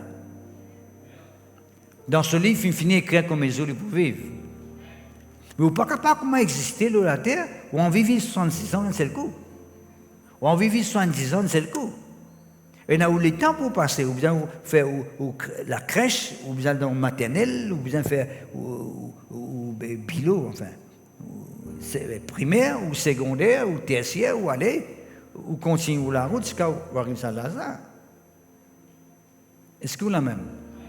Dans ce livre, il finit écrire comme les autres pour vivre. Mais vous ne pouvez pas comment exister sur la terre, ou on vit 66 ans, c'est le coup. Ou on vit 70 ans, c'est le coup. Et là où le temps pour passer, ou bien faire la crèche, ou bien dans le maternel, ou bien faire ou pilot, enfin, primaire, ou secondaire, ou tertiaire, ou aller, ou continuer la route jusqu'à arriver à Lazare. Est-ce que vous la même?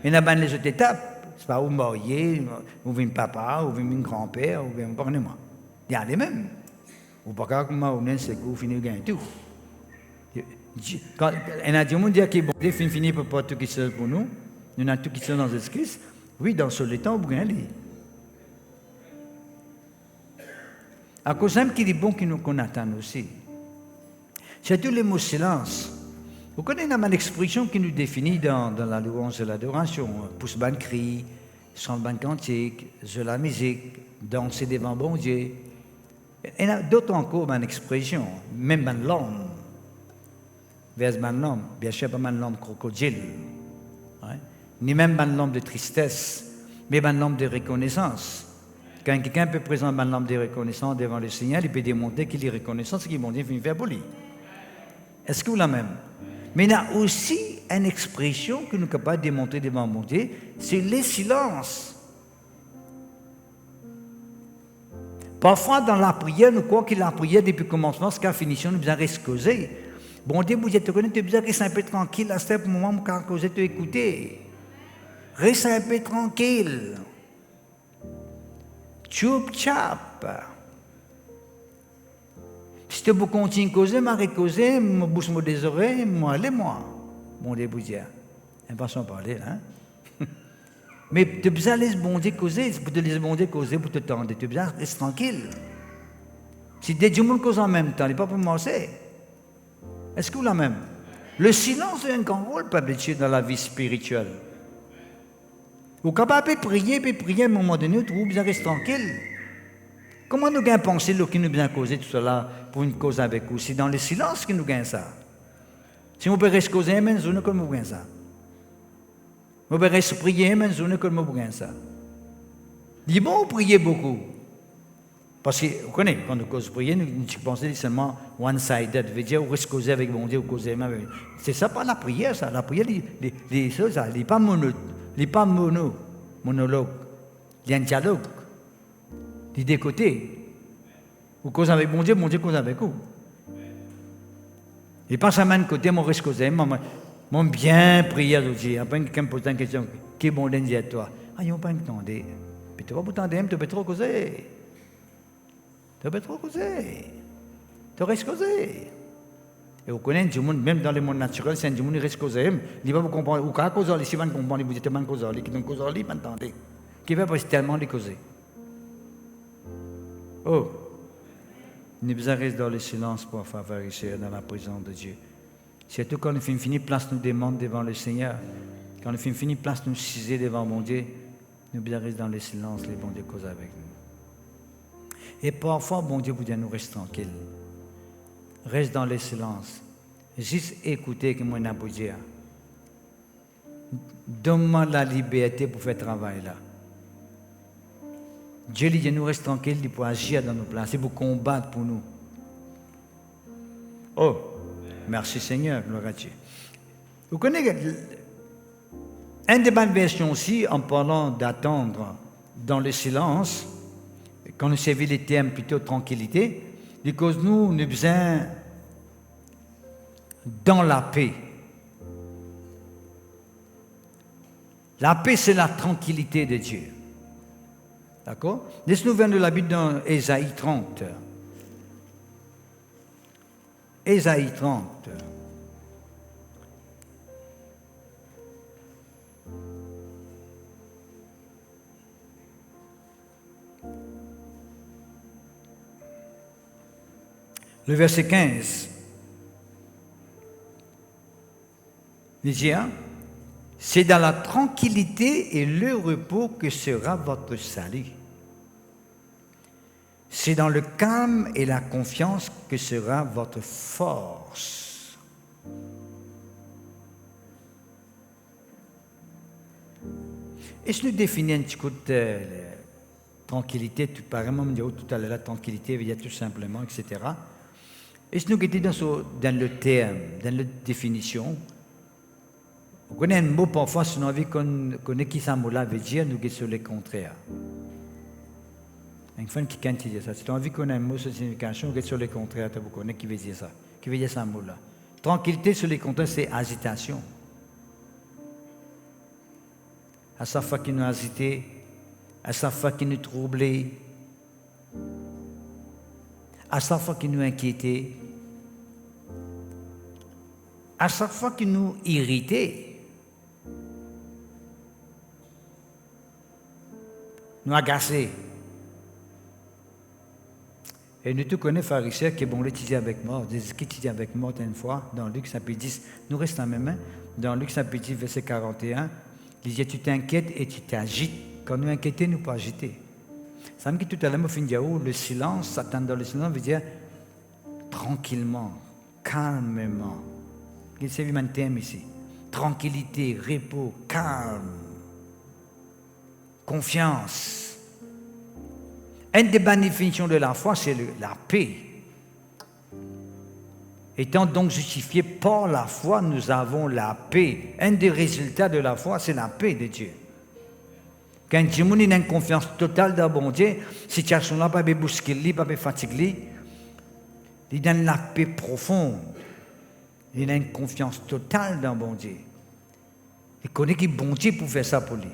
Et là, les autres étapes, c'est pas où marier, ou bien papa, ou bien grand-père, ou bien moi. Il y a les mêmes. Ou pas comment on est, c'est que vous finissez gagner tout. Quand on a dit au monde que bon Dieu finit pour pas tout qui soit pour nous, nous avons tout qui soit dans Jésus-Christ. Oui, dans ce temps, vous gagnez. À cause même qu'il est bon qu'on attend aussi. C'est tout le mot silence. Vous connaissez une expression qui nous définit dans la louange et l'adoration. Pousse ban cri, chante ban cantique, jouer la musique, danser devant bon Dieu. Il y a d'autres encore une expression, même une langue. Vers une langue, bien sûr pas une langue crocodile, hein? Ni même une langue de tristesse, mais une langue de reconnaissance. Quand quelqu'un peut présenter une langue de reconnaissance devant le Seigneur, il peut démontrer qu'il est reconnaissant, ce qu'il bon Dieu vient faire pour lui. Est-ce que vous la même? Mais il y a aussi une expression que nous sommes capables de démontrer devant mon Dieu, c'est le silence. Parfois, dans la prière, nous croyons que la prière, depuis le commencement jusqu'à la finition, nous devons rester causés. Bon Dieu, vous êtes connu, tu besoin de rester un peu tranquille, à ce moment où vous êtes écouté. Reste un peu tranquille. Tchoup tchap. Si tu veux continuer à causer, je causer, je bouche des oreilles, moi, allez-moi. Bon Dieu, vous dire. Une façon de parler, hein? Mais tu as besoin de laisser bon Dieu causer, pour te laisser bon Dieu causer, pour te tendre. Tu as besoin de rester tranquille. Si tu monde cause en même temps, il n'est pas pour commencer. Est-ce que vous la même? Le silence a un grand rôle, peuple de Dieu, dans la vie spirituelle. Vous êtes capable de prier, à un moment donné, vous besoin de rester tranquille. Comment nous gagnons penser qui nous vient causer tout cela pour une cause avec vous? C'est dans le silence que nous gagnons ça. Si on peut rester causer, mais nous comme nous gagnons ça. On peut rester prier, mais nous comme nous gagnons ça. Il est bon de prier beaucoup. Parce que, vous connaissez, quand nous causons prier, nous pensons seulement one-sided. veut dire, on reste causer avec bon Dieu, ou causer même avec. C'est ça, pas la prière, ça. La prière, les choses, il n'est pas monologue. Il y a un dialogue. Il des côtés. Vous causez avec bon Dieu cause avec vous. Et pas seulement de côté, mon reste causer, mon bien prière de Dieu. Après, quelqu'un me pose une question, qui est bon Dieu à toi? Ah, ils n'ont pas entendu. Mais tu vas pas t'entendre, tu peux trop causer. Tu peux trop causer. Tu restes causer. Et vous connaissez du monde, même dans le monde naturel, c'est un du monde qui reste causer. Il va vous comprendre. Ou quand causer, si vous comprenez, vous dites tellement causer, qui ne cause pas, vous entendez. Qui va pas tellement les causer. Oh, nous devons rester dans le silence pour favoriser dans la présence de Dieu. Surtout quand nous finissons fini place nous demande devant le Seigneur, quand nous finissons fini place nous ciser devant mon Dieu, nous devons rester dans le silence, les bons Dieu cause avec nous. Et parfois, bon Dieu vous dit nous rester tranquille. Reste dans le silence. Juste écouter que moi n'a pas dire. Donne-moi la liberté pour faire travail là. Dieu dit, nous reste tranquille, il peut agir dans nos plans, c'est pour combattre pour nous. Oh, merci Seigneur, gloire à Dieu. Vous connaissez une des bonnes versions aussi, en parlant d'attendre dans le silence, quand nous servons les termes plutôt tranquillité, parce que nous avons besoin dans la paix. La paix, c'est la tranquillité de Dieu. D'accord? Laisse-nous venir de la Bible dans Ésaïe 30. Ésaïe 30. Le verset 15. Il dit, hein? C'est dans la tranquillité et le repos que sera votre salut. C'est dans le calme et la confiance que sera votre force. Et je nous définis un petit coup de tranquillité, tout pareillement, tout à l'heure, la tranquillité, il y a tout simplement, etc. Et je nous guettons dans le terme, dans la définition. On connaît un mot parfois, si on a envie qu'on connaît qui ça mot-là veut dire, nous guettons sur le contraire. Une fois qui dit ça, si tu as envie qu'on ait un mot sur signification, on guette sur le contraire, tu connais qui veut dire ça. Qui veut dire ça mot-là. Tranquillité sur les contraires, c'est agitation. À chaque fois qu'il nous agité, à chaque fois qu'il nous troublait, à chaque fois qu'il nous inquiétait, à chaque fois qu'il nous irritait, nous agaçait. Et nous tous connaissons pharisiens qui est bon l'étudier avec moi, des qui étudient avec moi une fois, dans Luc chapitre 10, nous restons la même, dans Luc chapitre 10, verset 41, il disait tu t'inquiètes et tu t'agites. Quand nous inquiétons, nous pas agiter. Ça me dit tout à l'heure, le silence, Satan dans le silence veut dire tranquillement, calmement. C'est un thème ici. Tranquillité, repos, calme, confiance. Une des bonnes définitions de la foi, c'est la paix. Étant donc justifiés par la foi, nous avons la paix. Un des résultats de la foi, c'est la paix de Dieu. Quand Dieu a une confiance totale dans bon Dieu, la situation là pas bousculer, pas fatiguer, il donne la paix profonde. Il a une confiance totale dans bon Dieu. Il connaît que bon Dieu pour faire ça pour lui.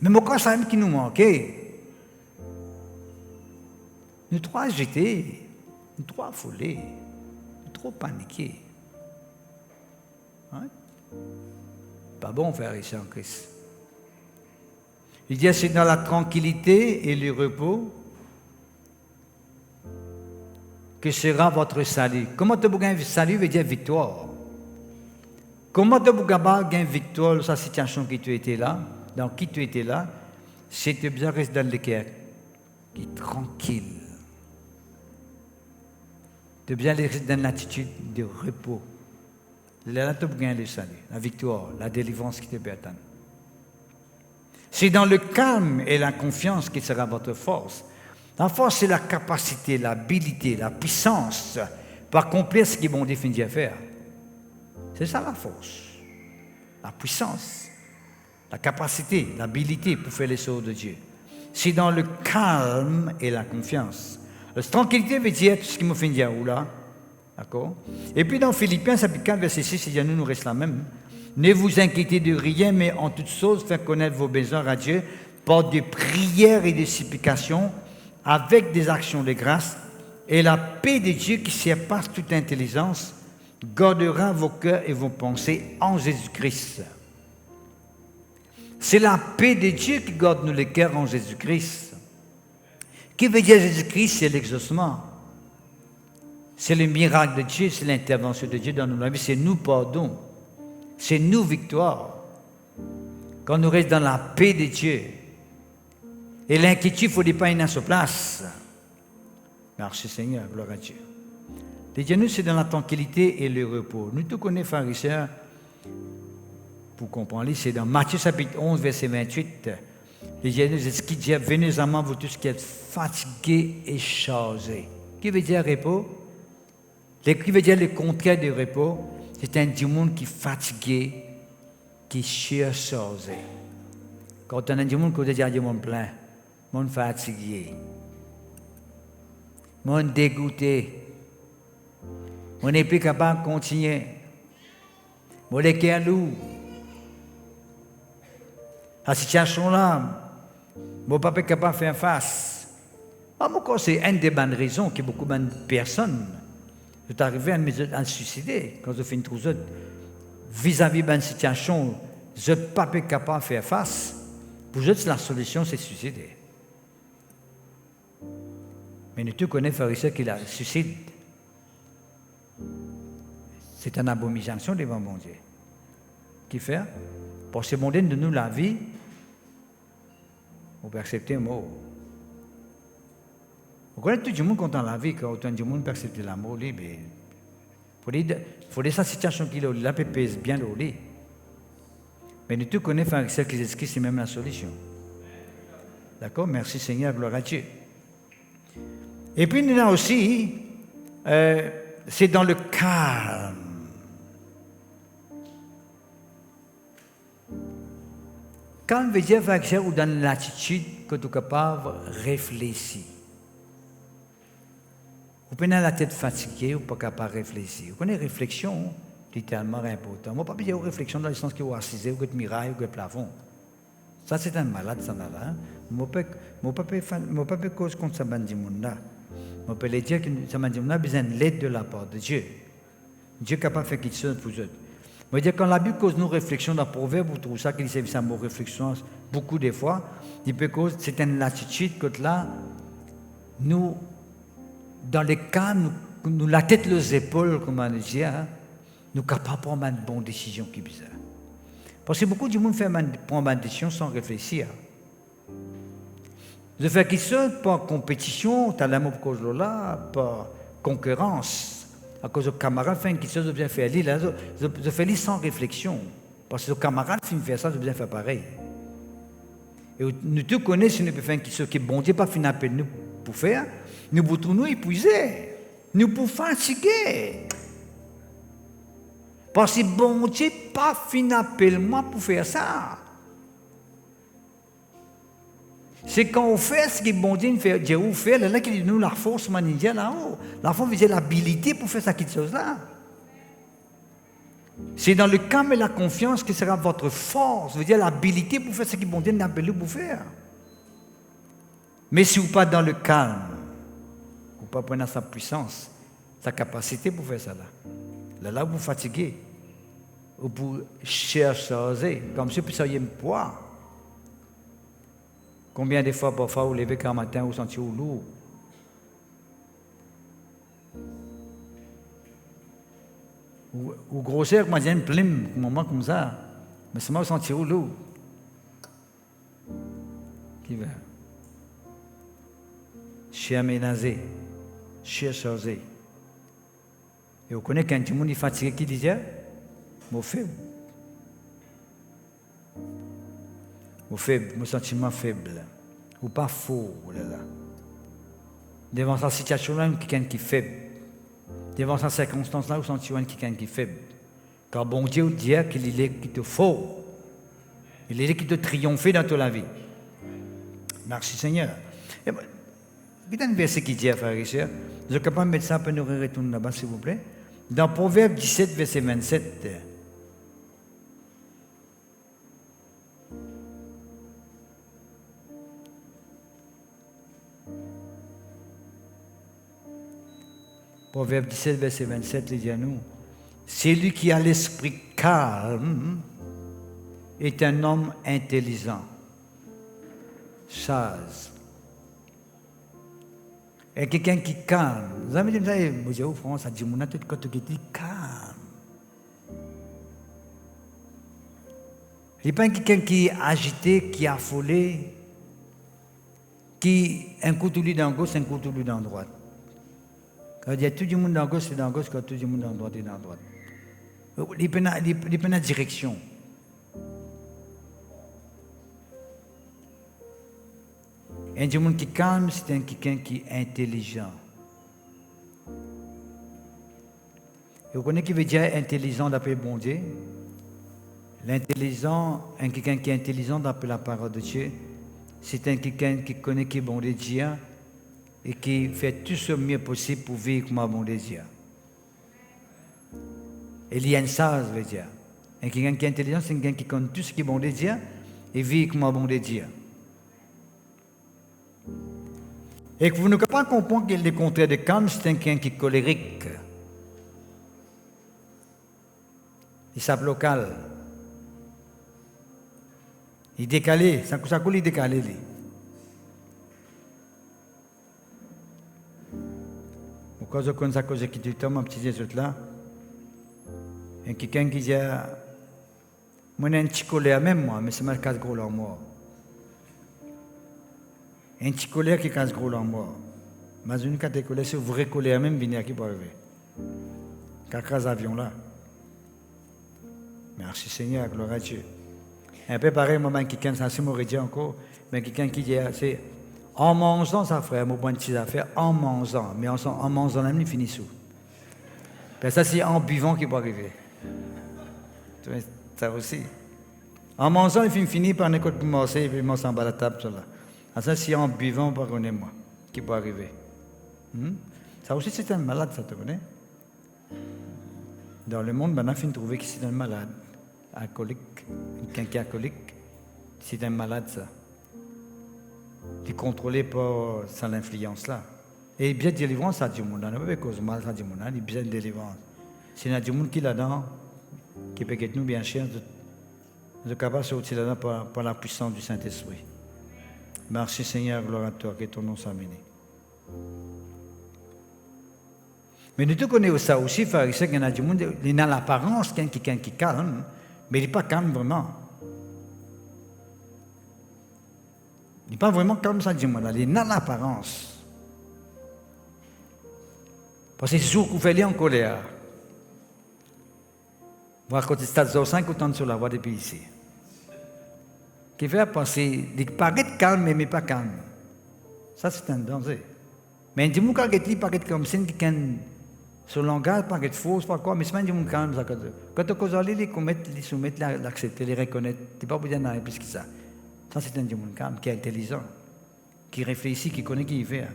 Mais pourquoi ça qui nous manquait? Nous trop agités, nous trop affolés, nous trop paniqués. Hein? Pas bon faire ici en Christ. Il dit c'est dans la tranquillité et le repos que sera votre salut. Comment tu peux gagner salut veut dire victoire. Comment tu peux gagner victoire dans sa situation qui tu étais là, dans qui tu étais là, c'est de bien rester dans le cœur, qui est tranquille. De bien rester dans l'attitude de repos. Là, tu peux gagner le salut, la victoire, la délivrance qui te peut attendre. C'est dans le calme et la confiance qui sera votre force. La force, c'est la capacité, l'habilité, la puissance pour accomplir ce qui est bon défini à faire. C'est ça la force. La puissance, la capacité, l'habilité pour faire les choses de Dieu. C'est dans le calme et la confiance. La tranquillité veut dire tout ce qui me fait dire là. D'accord? Et puis dans Philippiens, chapitre 4, verset 6, il dit nous reste la même. Ne vous inquiétez de rien, mais en toutes choses, faites connaître vos besoins à Dieu par des prières et des supplications, avec des actions de grâce, et la paix de Dieu qui surpasse toute intelligence, gardera vos cœurs et vos pensées en Jésus-Christ. C'est la paix de Dieu qui garde nos cœurs en Jésus-Christ. Qui veut dire Jésus-Christ? C'est l'exaucement. C'est le miracle de Dieu, c'est l'intervention de Dieu dans nos vies, c'est nous pardon. C'est nous victoire. Quand nous restons dans la paix de Dieu. Et l'inquiétude, il ne faut pas y aller à sa place. Merci Seigneur, gloire à Dieu. Les Dieu, nous, c'est dans la tranquillité et le repos. Nous tous connaissons pharisiens, pour comprendre, c'est dans Matthieu chapitre 11, verset 28. Les Dieu nous dit, venez à moi, vous tous qui êtes fatigués et chargés. Qui veut dire repos? Qui veut dire le contraire de repos? C'est un démon qui est fatigué, qui est chargé. Quand on a un démon qui veut dire un démon plein, mon fatigué, mon dégoûté, mon n'est plus capable de continuer, mon est cœur lourd. La situation là, mon papa n'est pas capable de faire face. C'est une des bonnes raisons que beaucoup de personnes sont arrivées à se suicider quand je fais une trousse vis-à-vis d'une situation, je ne suis pas capable de faire face. Pour eux, la solution, c'est de se suicider. Mais nous tous connaissons le pharisien qui la suicide. C'est une abomination devant mon Dieu. qui fait. Parce que bon Dieu de nous la vie, on peut accepter un mot. Vous connaissez tout le monde content la vie, quand autant de monde peut accepter l'amour, mais il faut des situations qui la pèse bien au lit. Mais nous tous connaissons avec celle qui Jésus-Christ, c'est même la solution. D'accord? Merci Seigneur, gloire à Dieu. Et puis nous avons aussi, c'est dans le calme. Calme veut dire ou dans l'attitude que tu es capable de réfléchir. Vous prenez la tête fatiguée, vous n'êtes pas capable de réfléchir. Vous connaissez la réflexion, c'est tellement important. Moi, je ne parle pas de réflexion dans le sens que vous assisez, vous êtes miraille, vous êtes plafond. Ça, c'est un malade, ça, là. Je ne peux pas cause contre ce monde-là. Je peux le dire que ce monde-là a besoin de l'aide de la part de Dieu. Dieu est capable de faire quelque chose pour eux. Je veux dire, quand la Bible cause nos réflexions dans le proverbe, vous trouvez ça qu'il s'est ça mot réflexion beaucoup de fois, il peut cause, c'est une attitude que là, nous, dans les cas, nous la tête les épaules, comme on dit, hein, nous sommes capables de prendre une bonne décision qui est bizarre. Parce que beaucoup de monde prend une décision sans réfléchir. Je fais qu'ils sont par compétition, tu as l'amour pour cause là, par concurrence. À cause de camarades font quelque chose de bien faire, je fais sans réflexion. Parce que le camarade fait faire ça, je bien faire pareil. Et nous tous connaissons, nous pouvons faire quelque chose que bon Dieu pas fini appel nous pour faire, nous pouvons nous épuiser, nous pouvons fatiguer. Parce que bon Dieu pas fini appel moi pour faire ça. C'est quand on fait ce que bon Dieu fait, Dieu fait, là qu'il nous la force manière là-haut. La force veut dire l'habilité pour faire cette chose-là. C'est dans le calme et la confiance que sera votre force, veut dire l'habilité pour faire ce que bon Dieu n'a appelé pour faire. Mais si vous n'êtes pas dans le calme, vous ne pouvez pas prendre sa puissance, sa capacité pour faire ça là. Là, vous fatiguez, vous cherchez, comme si vous seriez un poids. Combien de fois, parfois, vous levez quand matin, vous sentez lourd? Ou grossir, moi, j'ai une plume, un moment comme ça. Mais seulement vous sentez lourd. Qui va? Cher ménager, cher chargé. Et vous connaissez quand tout le monde est fatigué, qui disait? Mon faible. Ou faible, mon sentiment faible, ou pas faux, là. Devant cette situation-là, quelqu'un qui est faible. Devant cette circonstance-là, vous sentez quelqu'un qui est faible. Car bon Dieu dit qu'il est qui te faut. Il est qui te triomphe dans toute la vie. Merci Seigneur. Il y a un verset qui dit, frères et sœurs, je suis capable de mettre ça pour nous retourner là-bas, s'il vous plaît. Dans Proverbe 17, verset 27. Proverbe 17, verset 27, il dit à nous, celui qui a l'esprit calme est un homme intelligent, sage. Et quelqu'un qui calme, vous avez dit, vous dites, France, ça dit, mon a tout côté qui dit calme. Il n'est pas quelqu'un qui est agité, qui est affolé, qui un coup de lui dans gauche, un coup de lui dans droite. Quand il y a tout le monde dans gauche, c'est dans gauche, quand tout le monde dans droite, c'est dans droite. Il prend la direction. Un monde qui calme, c'est quelqu'un qui est intelligent. Et vous connaissez qui veut dire intelligent d'après bon Dieu? L'intelligent, quelqu'un qui est intelligent d'après la parole de Dieu, c'est quelqu'un qui connaît qui est bon Dieu et qui fait tout ce mieux possible pour vivre comme un bon Dieu. Et il y a une sage, veut dire. Et quelqu'un qui est intelligent, c'est quelqu'un qui connaît tout ce qui est bon Dieu et vit comme un bon Dieu. Et que vous ne pouvez pas comprendre que le contraire de calme, c'est quelqu'un qui est colérique. Il s'appelle local. Il est décalé, ça coule, il est décalé. Pourquoi je connais ça cause qui du temps, mon petit Jésus là? Et quelqu'un qui dit, Moi, j'ai un petit colère même, moi, mais c'est mal casse gros en moi. Un petit colère qui casse gros en moi. Mais une colère, c'est une vraie colère même, venir qui peut arriver. Quelques avions là. Merci Seigneur, gloire à Dieu. Un peu pareil, moi, quelqu'un, ça c'est mon dit encore, mais quelqu'un qui dit, c'est en mangeant, ça frère, mon bon petit affaire, en mangeant, mais en mangeant, on a fini sous. Ben, ça, c'est en buvant qui peut arriver. Ça aussi. En mangeant, il finit par un côté pour manger, et puis il mange en bas de la table. Ça, c'est en buvant, pardonnez-moi, qui peut arriver. Ça aussi, c'est un malade, ça te connaît. Dans le monde, maintenant, il faut trouver que c'est un malade. Alcoolique, quelqu'un qui est alcoolique, c'est un malade, ça. Qui est contrôlé par sans l'influence-là. Et bien de délivrance, ça dit au monde. On n'a pas cause mal, ça dit au monde. Il y a bien de délivrance. C'est un monde qui est là-dedans, qui peut être nous bien cher, de capable de sortir là-dedans par la puissance du Saint-Esprit. Merci Seigneur, gloire à toi, que ton nom soit béni. Mais nous connaissons ça aussi, pharisien, qu'il y a du monde, il a l'apparence quelqu'un qui calme, mais il n'est pas calme vraiment. Il n'est pas vraiment calme, ça dit moi, il a l'apparence. Parce que c'est sûr qu'on fait aller en colère. Voir quand il est à 5 autant sur la voie depuis ici. Qui fait penser, il paraît calme, mais il n'est pas calme. Ça, c'est un danger. Mais il dit, quand il paraît comme si quelqu'un. Son langage paraît faux, c'est pas quoi, mais c'est pas du monde calme. Quand on cause les commettre, les soumettre, l'accepter, les reconnaître, tu n'es pas besoin d'aller plus que ça. Ça, c'est un du monde calme, qui est intelligent, qui réfléchit, qui connaît qui il fait.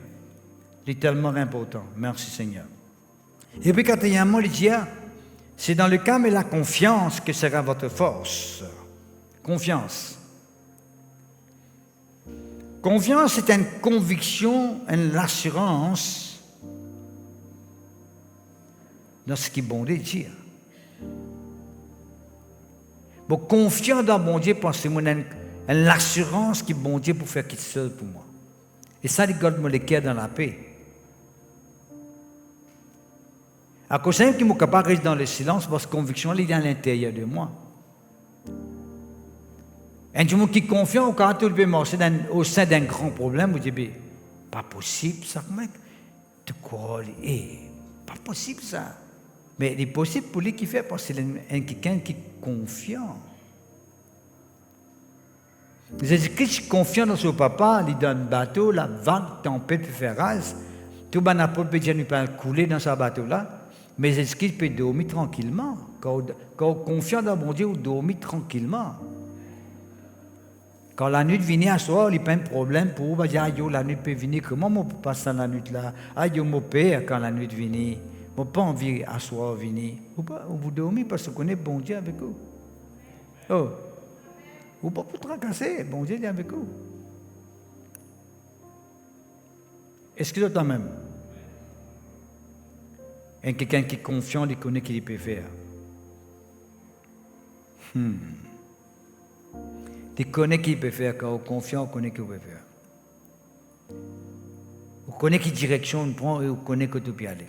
C'est tellement important. Merci Seigneur. Et puis, quatrièmement, il dit, c'est dans le calme et la confiance que sera votre force. Confiance. Confiance, c'est une conviction, une assurance dans ce qui bon Dieu dit. Bon, confiant dans bon Dieu, pensez-moi, l'assurance qui bon Dieu pour faire quelque chose pour moi. Et ça, il garde le cœur dans la paix. À cause de ça, qui m'a capable de rester dans le silence, parce que conviction, elle est à l'intérieur de moi. Un du monde qui est confiant, quand tu peux marcher au sein d'un grand problème, vous dites, pas possible ça, mec. Tu crois, pas possible ça. Mais il est possible pour lui qui fait, parce que c'est quelqu'un qui est confiant. Jésus-Christ est confiant dans son papa, il donne un bateau, la vague, tempête, ferraille. Tout le monde peut couler dans ce bateau-là, mais Jésus-Christ peut dormir tranquillement. Quand on est confiant dans mon Dieu, on dormit tranquillement. Quand la nuit vient à soir, il n'y a pas de problème pour vous. La nuit peut venir, comment on peut passer la nuit là? Mon père, quand la nuit vient. Je n'ai pas envie à soir venir. Vous dormez parce que vous connaissez bon Dieu avec vous. Oh. Vous ne pouvez pas vous tracasser, bon Dieu est avec vous. Est-ce que toi même? Et quelqu'un qui est confiant, il connaît qu'il peut faire. Il connaît qu'il peut faire, quand on est confiant, on connaît qu'il peut faire. On connaît quelle direction on prend et on connaît que tout peut aller.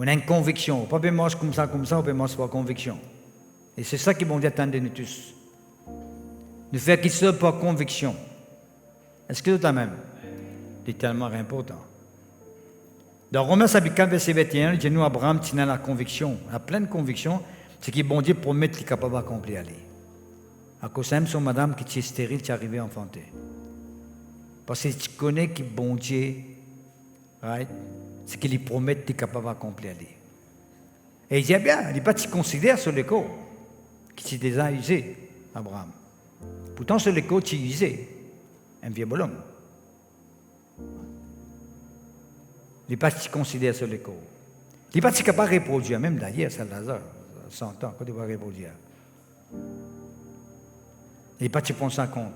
On a une conviction. On ne peut pas manger comme ça, on peut manger par conviction. Et c'est ça qui bon Dieu attend de nous tous. De faire qu'il soit par conviction. Est-ce que c'est même? C'est tellement important. Dans Romains chapitre 4, verset 21, il dit nous, Abraham, tient la conviction, la pleine conviction, c'est que bon Dieu promet qu'il est capable d'accomplir aller. À cause de son madame qui est stérile, qui est arrivée à enfanter. Parce que tu connais que bon Dieu, right, c'est qu'il promet qu'il est capable d'accomplir aller. Et il dit bien, il n'est pas si considère sur l'écho, qui s'est déjà usé, Abraham. Pourtant, sur l'écho, tu es usé, un vieux bonhomme. Il n'est pas si considère sur l'écho. Il n'est pas si capable de reproduire, même d'ailleurs, c'est Lazare, 100 ans, quand il va reproduire. Il n'est pas si prendre ça en compte.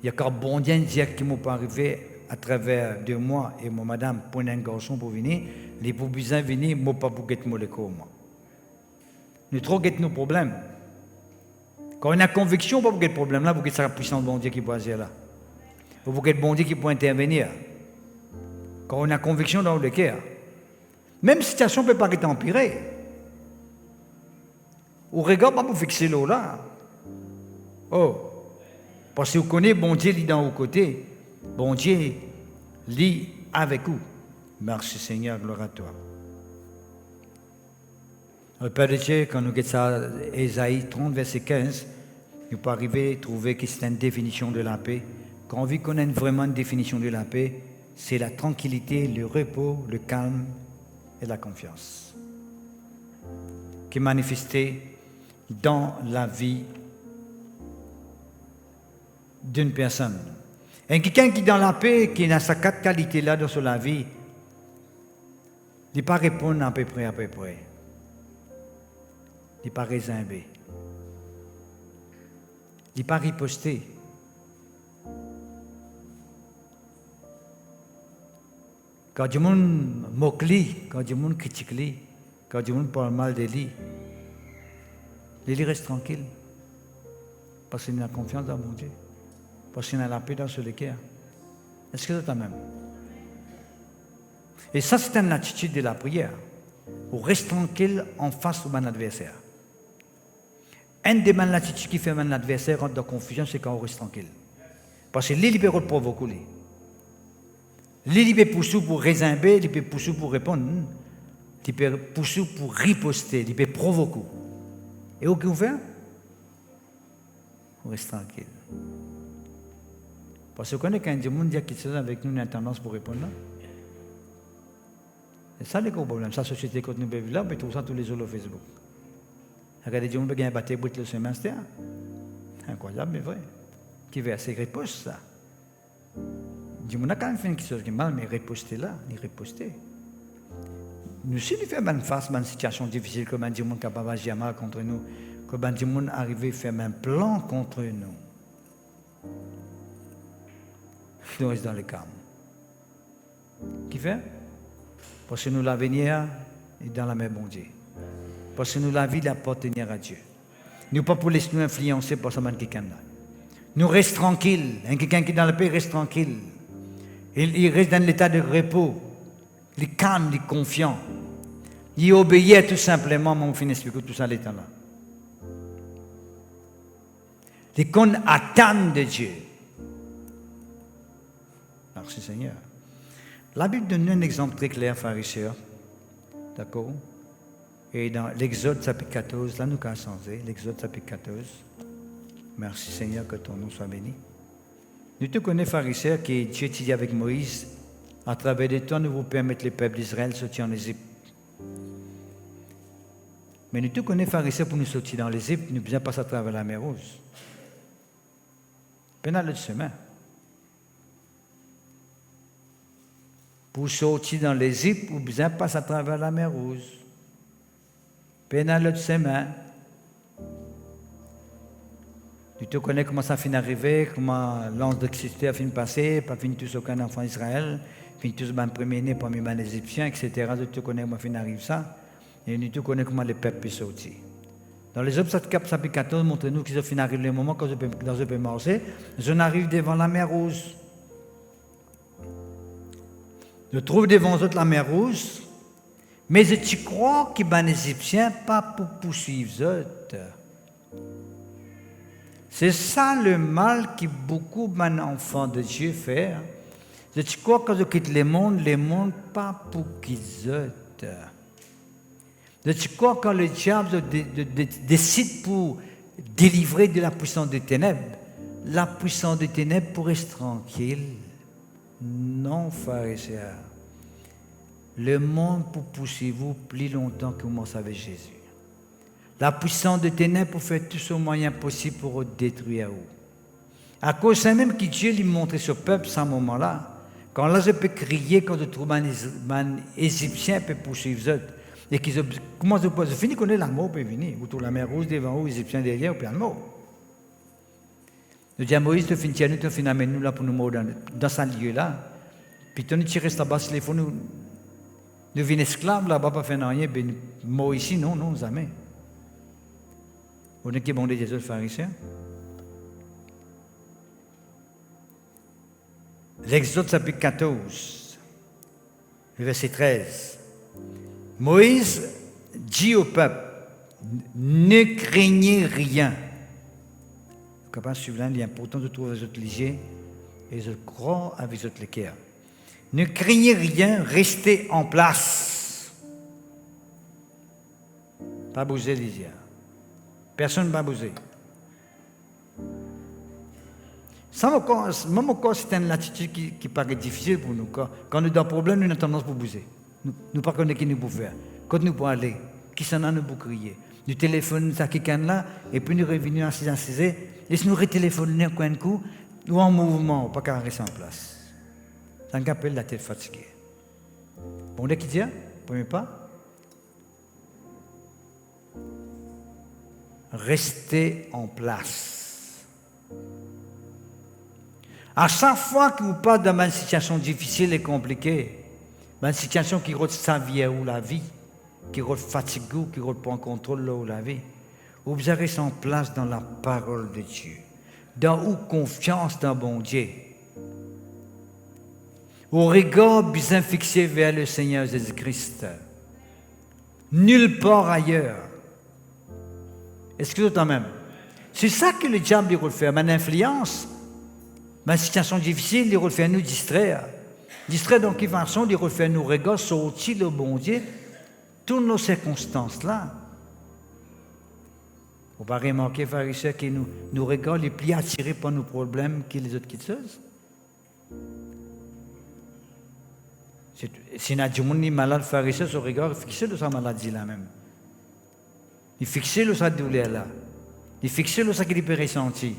Il y a encore bon Dieu dire qu'il ne m'est pas arrivé à travers 2 mois et mon madame pour un garçon pour venir, les pour besoin venir, moi pas pour guetter mon l'écho, moi. Nous trop guetter nos problèmes. Quand on a conviction, pas pour guetter le problème là, pour que c'est la puissance de bon Dieu qui peut agir là. Pour que le bon Dieu qui peut intervenir. Quand on a conviction dans le cœur. Même situation ne peut pas être empirée. Ou regarde pas pour fixer l'eau là. Oh, parce que vous connaissez, bon Dieu lit dans vos côtés. Bon Dieu lit avec vous. Merci Seigneur, gloire à toi. Le Père de Dieu, quand nous regardons ça, Ésaïe 30, verset 15, nous pouvons arriver à trouver que c'est une définition de la paix. Quand on vit qu'on a vraiment une définition de la paix, c'est la tranquillité, le repos, le calme et la confiance qui est manifesté dans la vie d'une personne. Et quelqu'un qui est dans la paix, qui a ces 4 qualités-là dans sa vie, il ne peut pas répondre à peu près. Il ne peut pas résimber. Il ne peut pas riposter. Quand du monde moque lui, quand du monde critique lui, quand du monde parle mal de lui, il reste tranquille. Parce qu'il a confiance dans mon Dieu. Parce qu'il a la paix dans ce cœur. Est-ce que c'est la même? Et ça, c'est une attitude de la prière. On reste tranquille en face de mon adversaire. Une des attitudes qui fait mon adversaire rentre dans la confusion, c'est quand on reste tranquille. Parce que lui, il peut provoquer. Lui, il peut pousser pour résimber, il peut pousser pour répondre, il peut pousser pour riposter, il peut provoquer. Et au qu'on fait? On reste tranquille. Parce qu'on connaît quand il y a des gens qui sont avec nous, une tendance pour répondre là. C'est ça le problème. Sa société, quand nous vivons là, on peut trouver ça tous les jours sur Facebook. Regardez, des gens qui ont gagné un bâtiment pour le semestre. Incroyable, mais vrai. Qui veut assez riposte, ça. Des gens qui ont quand même fait quelque chose qui est mal, mais riposter là, il riposter. Nous, si nous faisons une face, une situation difficile, comme un monde capable d'agir mal contre nous, comme un monde arrivé à faire un plan contre nous, nous restons dans le calme. Qui fait? Parce que nous, l'avenir est dans la main de bon Dieu. Parce que nous, la vie appartient à Dieu. Nous ne pas pour laisser nous influencer par ce quelqu'un là. Nous restons tranquilles. Quelqu'un qui est dans la paix reste tranquille. Il reste dans l'état de repos. Il est calme, il est confiant. Il obéit tout simplement, mon fin explique tout ça l'état là. Les qu'on attendent de Dieu. Merci Seigneur. La Bible donne un exemple très clair, frères et sœurs. D'accord? Et dans l'Exode chapitre 14, là nous avons changé, l'Exode chapitre 14. Merci Seigneur, que ton nom soit béni. Nous te connaissons, frères et sœurs, que Dieu dit avec Moïse, à travers des temps, nous vous permettons les peuples d'Israël de sortir en Égypte. Mais nous te connaissons, frères et sœurs, pour nous sortir dans l'Égypte, nous devons passer à travers la mer Rouge. Pendant le chemin. Pour sortir dans l'Égypte, nous devons passer à travers la mer Rouge. Pendant le chemin. Tu te connais comment ça finit d'arriver, comment l'ange d'Existé a fini de passer, pas fini tous aucun enfant d'Israël, fini tous les premiers-nés parmi les Égyptiens, etc. Tu te connais comment finit d'arriver ça. Et tu te connais comment les peuples peuvent sortir. Dans les Exode chapitre 14, montre-nous qu'ils ont fini d'arriver le moment quand ils peuvent marcher. Ils arrivent devant la mer Rouge. Je trouve devant eux la mer Rouge, mais tu crois que les Égyptiens pas pour poursuivre eux. C'est ça le mal que beaucoup d'enfants de Dieu font. Tu crois que quand ils quittent le monde pas pour qu'ils eux. Tu crois que quand le diable décide pour délivrer de la puissance des ténèbres, la puissance des ténèbres pour rester tranquille. Non, frères et sœurs. Le monde pour pousser vous plus longtemps que vous savez Jésus. La puissance des ténèbres pour faire tout ce moyen possible pour vous détruire. À cause de même que Dieu lui montrait ce peuple à ce moment-là, quand là je peux crier quand je trouve un Égyptien peut poursuivre eux. Et qu'ils commencent à finir qu'on est la mort peut venir. Ou tout la mer Rouge devant vous, les Égyptiens derrière, ou plein de mort. Nous disons à Moïse, tu finis nous, tu finis amener nous là pour nous mourir dans ce lieu-là. Puis tu restes là-bas, il faut nous venir esclaves là-bas, pas faire rien, ben mort ici, non, jamais. Vous n'êtes qui bon de Jésus, le pharisien? L'Exode chapitre 14, verset 13. Moïse dit au peuple, Ne craignez rien. Capable de suivre, il est important de trouver votre léger et je crois avec votre cœur. Ne craignez rien, restez en place. Pas bouger, Lysia. Personne ne va bouger. Même encore, c'est une attitude qui paraît difficile pour nous. Quand nous avons un problème, nous avons tendance pour bouger. Nous ne connaissons pas qui nous pouvons faire. Quand nous pouvons aller, qui s'en a nous pour crier. Nous téléphonons à quelqu'un là, et puis nous revenons à 6 et nous retéléphoner un coin de coup, ou en mouvement, pas qu'à rester en place. Ça nous appelle la tête fatiguée. Bon, dès qu'il dit, premier pas, restez en place. À chaque fois que vous parlez d'une situation difficile et compliquée, une situation qui rend sa vie ou la vie, qui rend fatigué, qui rend pas en contrôle ou la vie, vous avez en place dans la parole de Dieu, dans où confiance dans bon Dieu. Au regard bien fixé vers le Seigneur Jésus-Christ, nulle part ailleurs. Est-ce que vous même? C'est ça que le diable veut faire, une influence. Une situation difficile, il veut faire nous distraire. Distraire dans quelle façon? Il veut faire nous regarder sortir le bon Dieu, toutes nos circonstances-là. Vous ne pouvez pas remarquer, pharisiens, qui nous regardent les plus attirés par nos problèmes que les autres qui sont. Si on a dit que malade, pharisien, son regard est fixé sur sa maladie là même. Il est fixé sur sa douleur là. Il est fixé sur ce qu'il peut ressentir.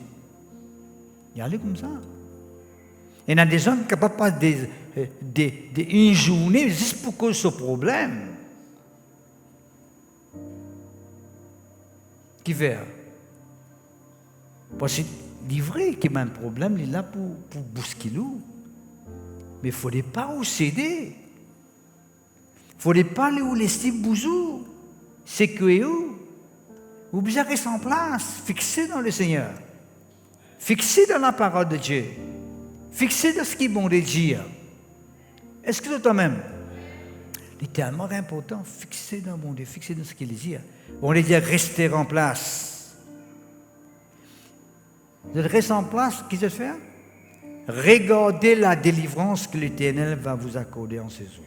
Il y a comme ça. Et il y a des gens qui ne sont pas capables d'une journée juste pour cause de ce problème. Qui fait? Parce que c'est vrai qu'il y a un problème, il est là pour bousculer. Mais il ne faut pas où céder. Il ne faut pas aller où laisser bousou. C'est que vous devez rester en place, fixé dans le Seigneur, fixé dans la parole de Dieu, fixé dans ce qui est bon de dire. Est-ce que toi-même? C'est tellement important, fixé dans bon Dieu, fixé dans ce qu'il dit. Bon, il dit rester en place. Vous restez en place, qu'est-ce que faire? Regardez la délivrance que l'Éternel va vous accorder en ces eaux.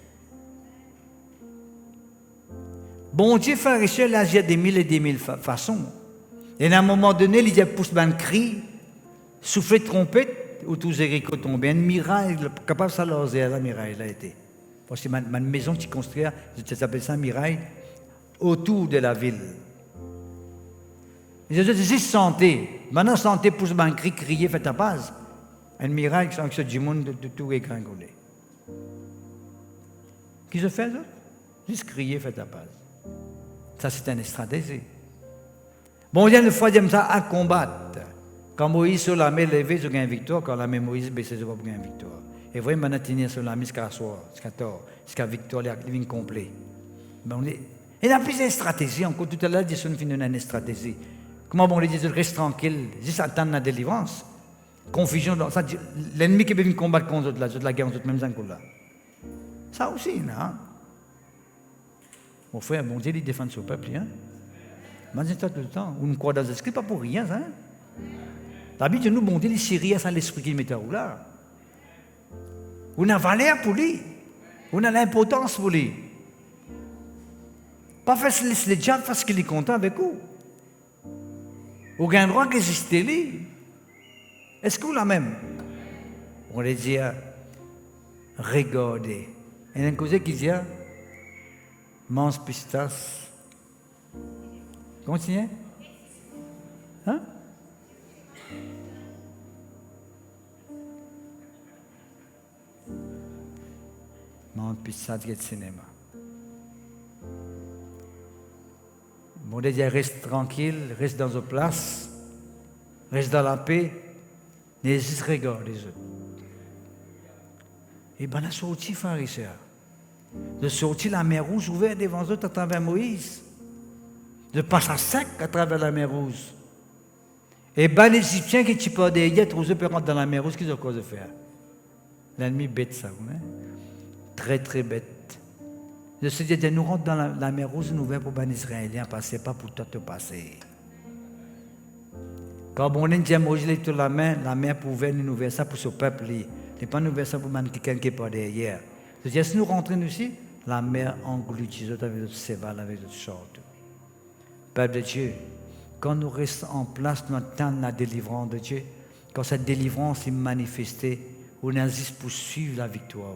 Bon Dieu, pharisien, il agit des mille et des mille façons. Et à un moment donné, il y a poussé un cri, soufflé de trompette, où tous les ricots tombent. Un mirail, capable de s'allonger à la miraille, il a été. Parce que ma maison qui construit, ça s'appelle ça mirail, autour de la ville. Ils ont dit santé. Maintenant, santé pousse un cri, crier, fait ta base. Un miracle sans que ce du monde de tout égringoler. Qu'est-ce que fait ça? Juste crier, fait ta base. Ça, c'est une stratégie. Bon, il y a une fois, il y a ça à combattre. Quand Moïse sur la main levée, il a une victoire. Quand la main Moïse baissée, il a une victoire. Et vous voyez, maintenant, tenir sur la main jusqu'à soir, jusqu'à tort, jusqu'à victoire, il est complet. Il y a plusieurs stratégies. Encore tout à l'heure, il y a une stratégie. Comment bon, il dit, reste tranquille, juste attendre la délivrance. Confusion, l'ennemi qui veut venir combattre contre la guerre, même temps là. Ça aussi, non? Mon frère, bon Dieu, il défend son peuple, hein? Mais c'est tout le temps. On croit dans l'esprit, pas pour rien, hein? D'habitude, nous, bon Dieu, les Syriens, c'est l'esprit qui met là. On a valeur pour lui. On a l'importance pour lui. Pas faire le diable parce qu'il est content avec vous. On a un droit de résister lui. Est-ce que vous la même? On les dit, regardez. Il y a une chose qui dit, mange pistache. Continuez. Hein? Mange pistache de cinéma. Bon, on dit, reste tranquille, reste dans une place, reste dans la paix. N'hésite pas à regarder les autres. Et bien, on a sorti, pharisien. De sortir la mer Rouge ouverte devant eux à travers Moïse. De passer à sec à travers la mer Rouge. Et bien, les Égyptiens qui sont pas derrière, tous eux peuvent rentrer dans la mer Rouge, qu'est-ce qu'ils ont de faire? L'ennemi bête, ça, vous, hein? Très, très bête. Le Seigneur dit, nous rentrons dans la mer Rouge, nous venons pour les Israéliens passer, pas pour toi te passer. Quand on dit, Moïse est la mer pouvait nous faire ça pour ce peuple. Il n'est pas nous faire ça pour quelqu'un qui n'est pas derrière. C'est-à-dire, si nous rentrons ici, la mer engloutit avec notre séval, avec notre sorte. Peuple de Dieu, quand nous restons en place, nous attendons la délivrance de Dieu. Quand cette délivrance est manifestée, on insiste pour suivre la victoire.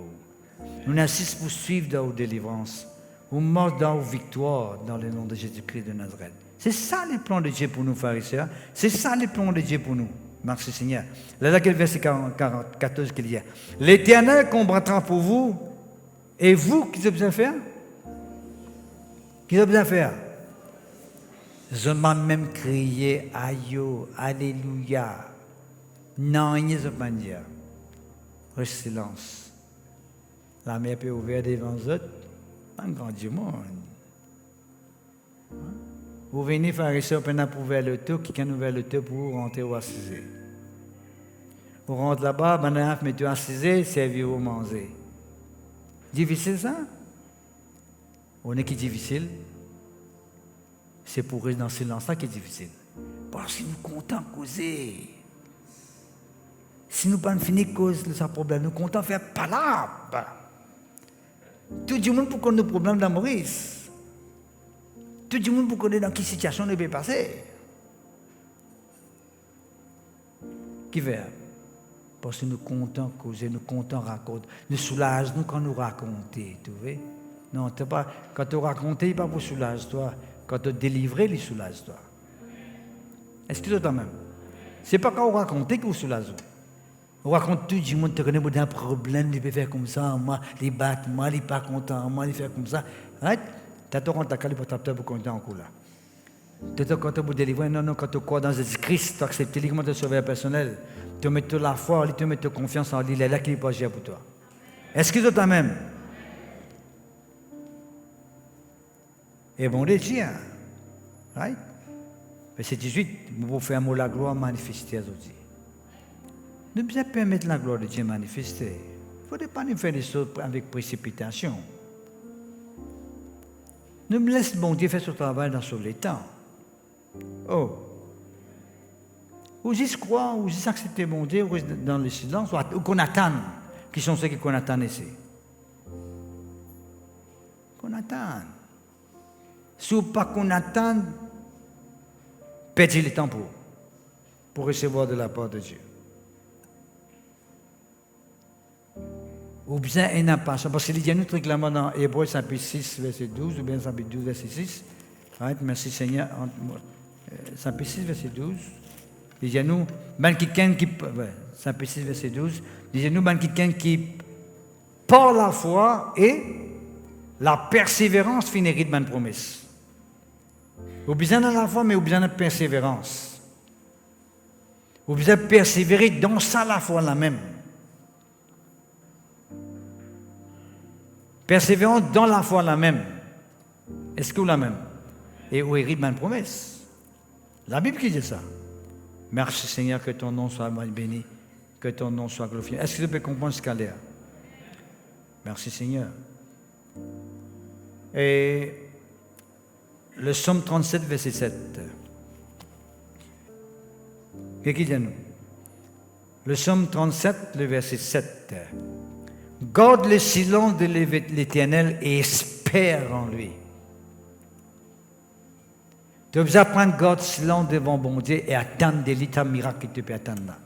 On insiste pour suivre la délivrance. On marche dans la victoire dans le nom de Jésus-Christ de Nazareth. C'est ça les plans de Dieu pour nous, frères et sœurs. C'est ça les plans de Dieu pour nous. Merci Seigneur. Là, quel verset 14 qu'il y a. L'Éternel combattra pour vous. Et vous, qu'est-ce que vous avez faire? Qu'est-ce que vous avez faire? Je m'ai même crié, aïe, alléluia. Non, il n'y a pas de dire. Reste silence. La mer peut ouvrir devant eux. Un grand du monde. Vous venez faire ici, on a ouvert le tout, qui a ouvert le tout pour rentrer ou assiser. Vous rentrez là-bas, maintenant, mettez assiser, servir ou manger. Difficile ça? On est qui est difficile? C'est pour rester dans le silence qui est difficile. Parce que nous comptons causer. Si nous ne pas finir cause de ce problème, nous comptons faire palabre. Tout le monde pour qu'on ait des problèmes dans Maurice. Tout le monde pour qu'on ait dans quelle situation on peut passer. Qui fait? Parce que nous comptons causer, nous comptons raconter. Nous soulageons nous quand nous racontons. Tu vois? Non, pas, quand tu racontes, il n'est pas pour soulager toi. Quand tu délivres, il soulage toi. Est-ce que tu as même? Ce n'est pas quand on raconte que vous soulage. On raconte tout le monde, tu connais un problème, il peut faire comme ça, moi, il bat, moi, il n'est pas content, moi, il fait comme ça. Tu as tout rendu ta calme pour t'appeler pour compter en coup là. Tu as quand tu as délivré, non, quand tu crois dans Jésus-Christ, tu acceptes uniquement de sauver personnel, tu mets la foi, tu mets ta confiance en lui, il est là qui n'est pas agir pour toi. Est-ce que tu as même? Et bon, les tiens. Right? Verset 18, vous faire mot la gloire manifester aujourd'hui. Nous devons permettre la gloire de Dieu manifester. Il ne faut pas nous faire des choses avec précipitation. Nous me laissons bon Dieu faire son travail dans le temps. Oh. Ou juste croire, ou juste accepter bon Dieu, ou dans le silence, ou qu'on attend. Qui sont ceux qu'on attend ici? Qu'on attend. Si ou pas qu'on attend, perdez le temps pour recevoir de la part de Dieu. Ou bien une impatience. Parce qu'il y a un autre clairement dans Hébreux chapitre 6, verset 12, ou bien chapitre 12, verset 6. Right? Merci Seigneur. Chapitre 6, verset 12. Il y a nous, quelqu'un qui. Chapitre 6, verset 12. Il y a nous, quelqu'un qui, par la foi et la persévérance, finirait de ma promesse. Ou bien dans la foi, mais ou bien dans la persévérance. Ou bien persévérer dans ça la foi la même. Persévérance dans la foi la même. Est-ce que vous la même? Et où hérite ma promesse? La Bible qui dit ça. Merci Seigneur, que ton nom soit béni, que ton nom soit glorifié. Est-ce que tu peux comprendre ce qu'elle est? Merci Seigneur. Et le psaume 37, verset 7. Qu'est-ce qu'il dit à nous? Le psaume 37, le verset 7. Garde le silence de l'Éternel et espère en lui. Tu dois apprendre à garder le silence devant bon Dieu et attendre des l'état miracle que tu peux attendre là.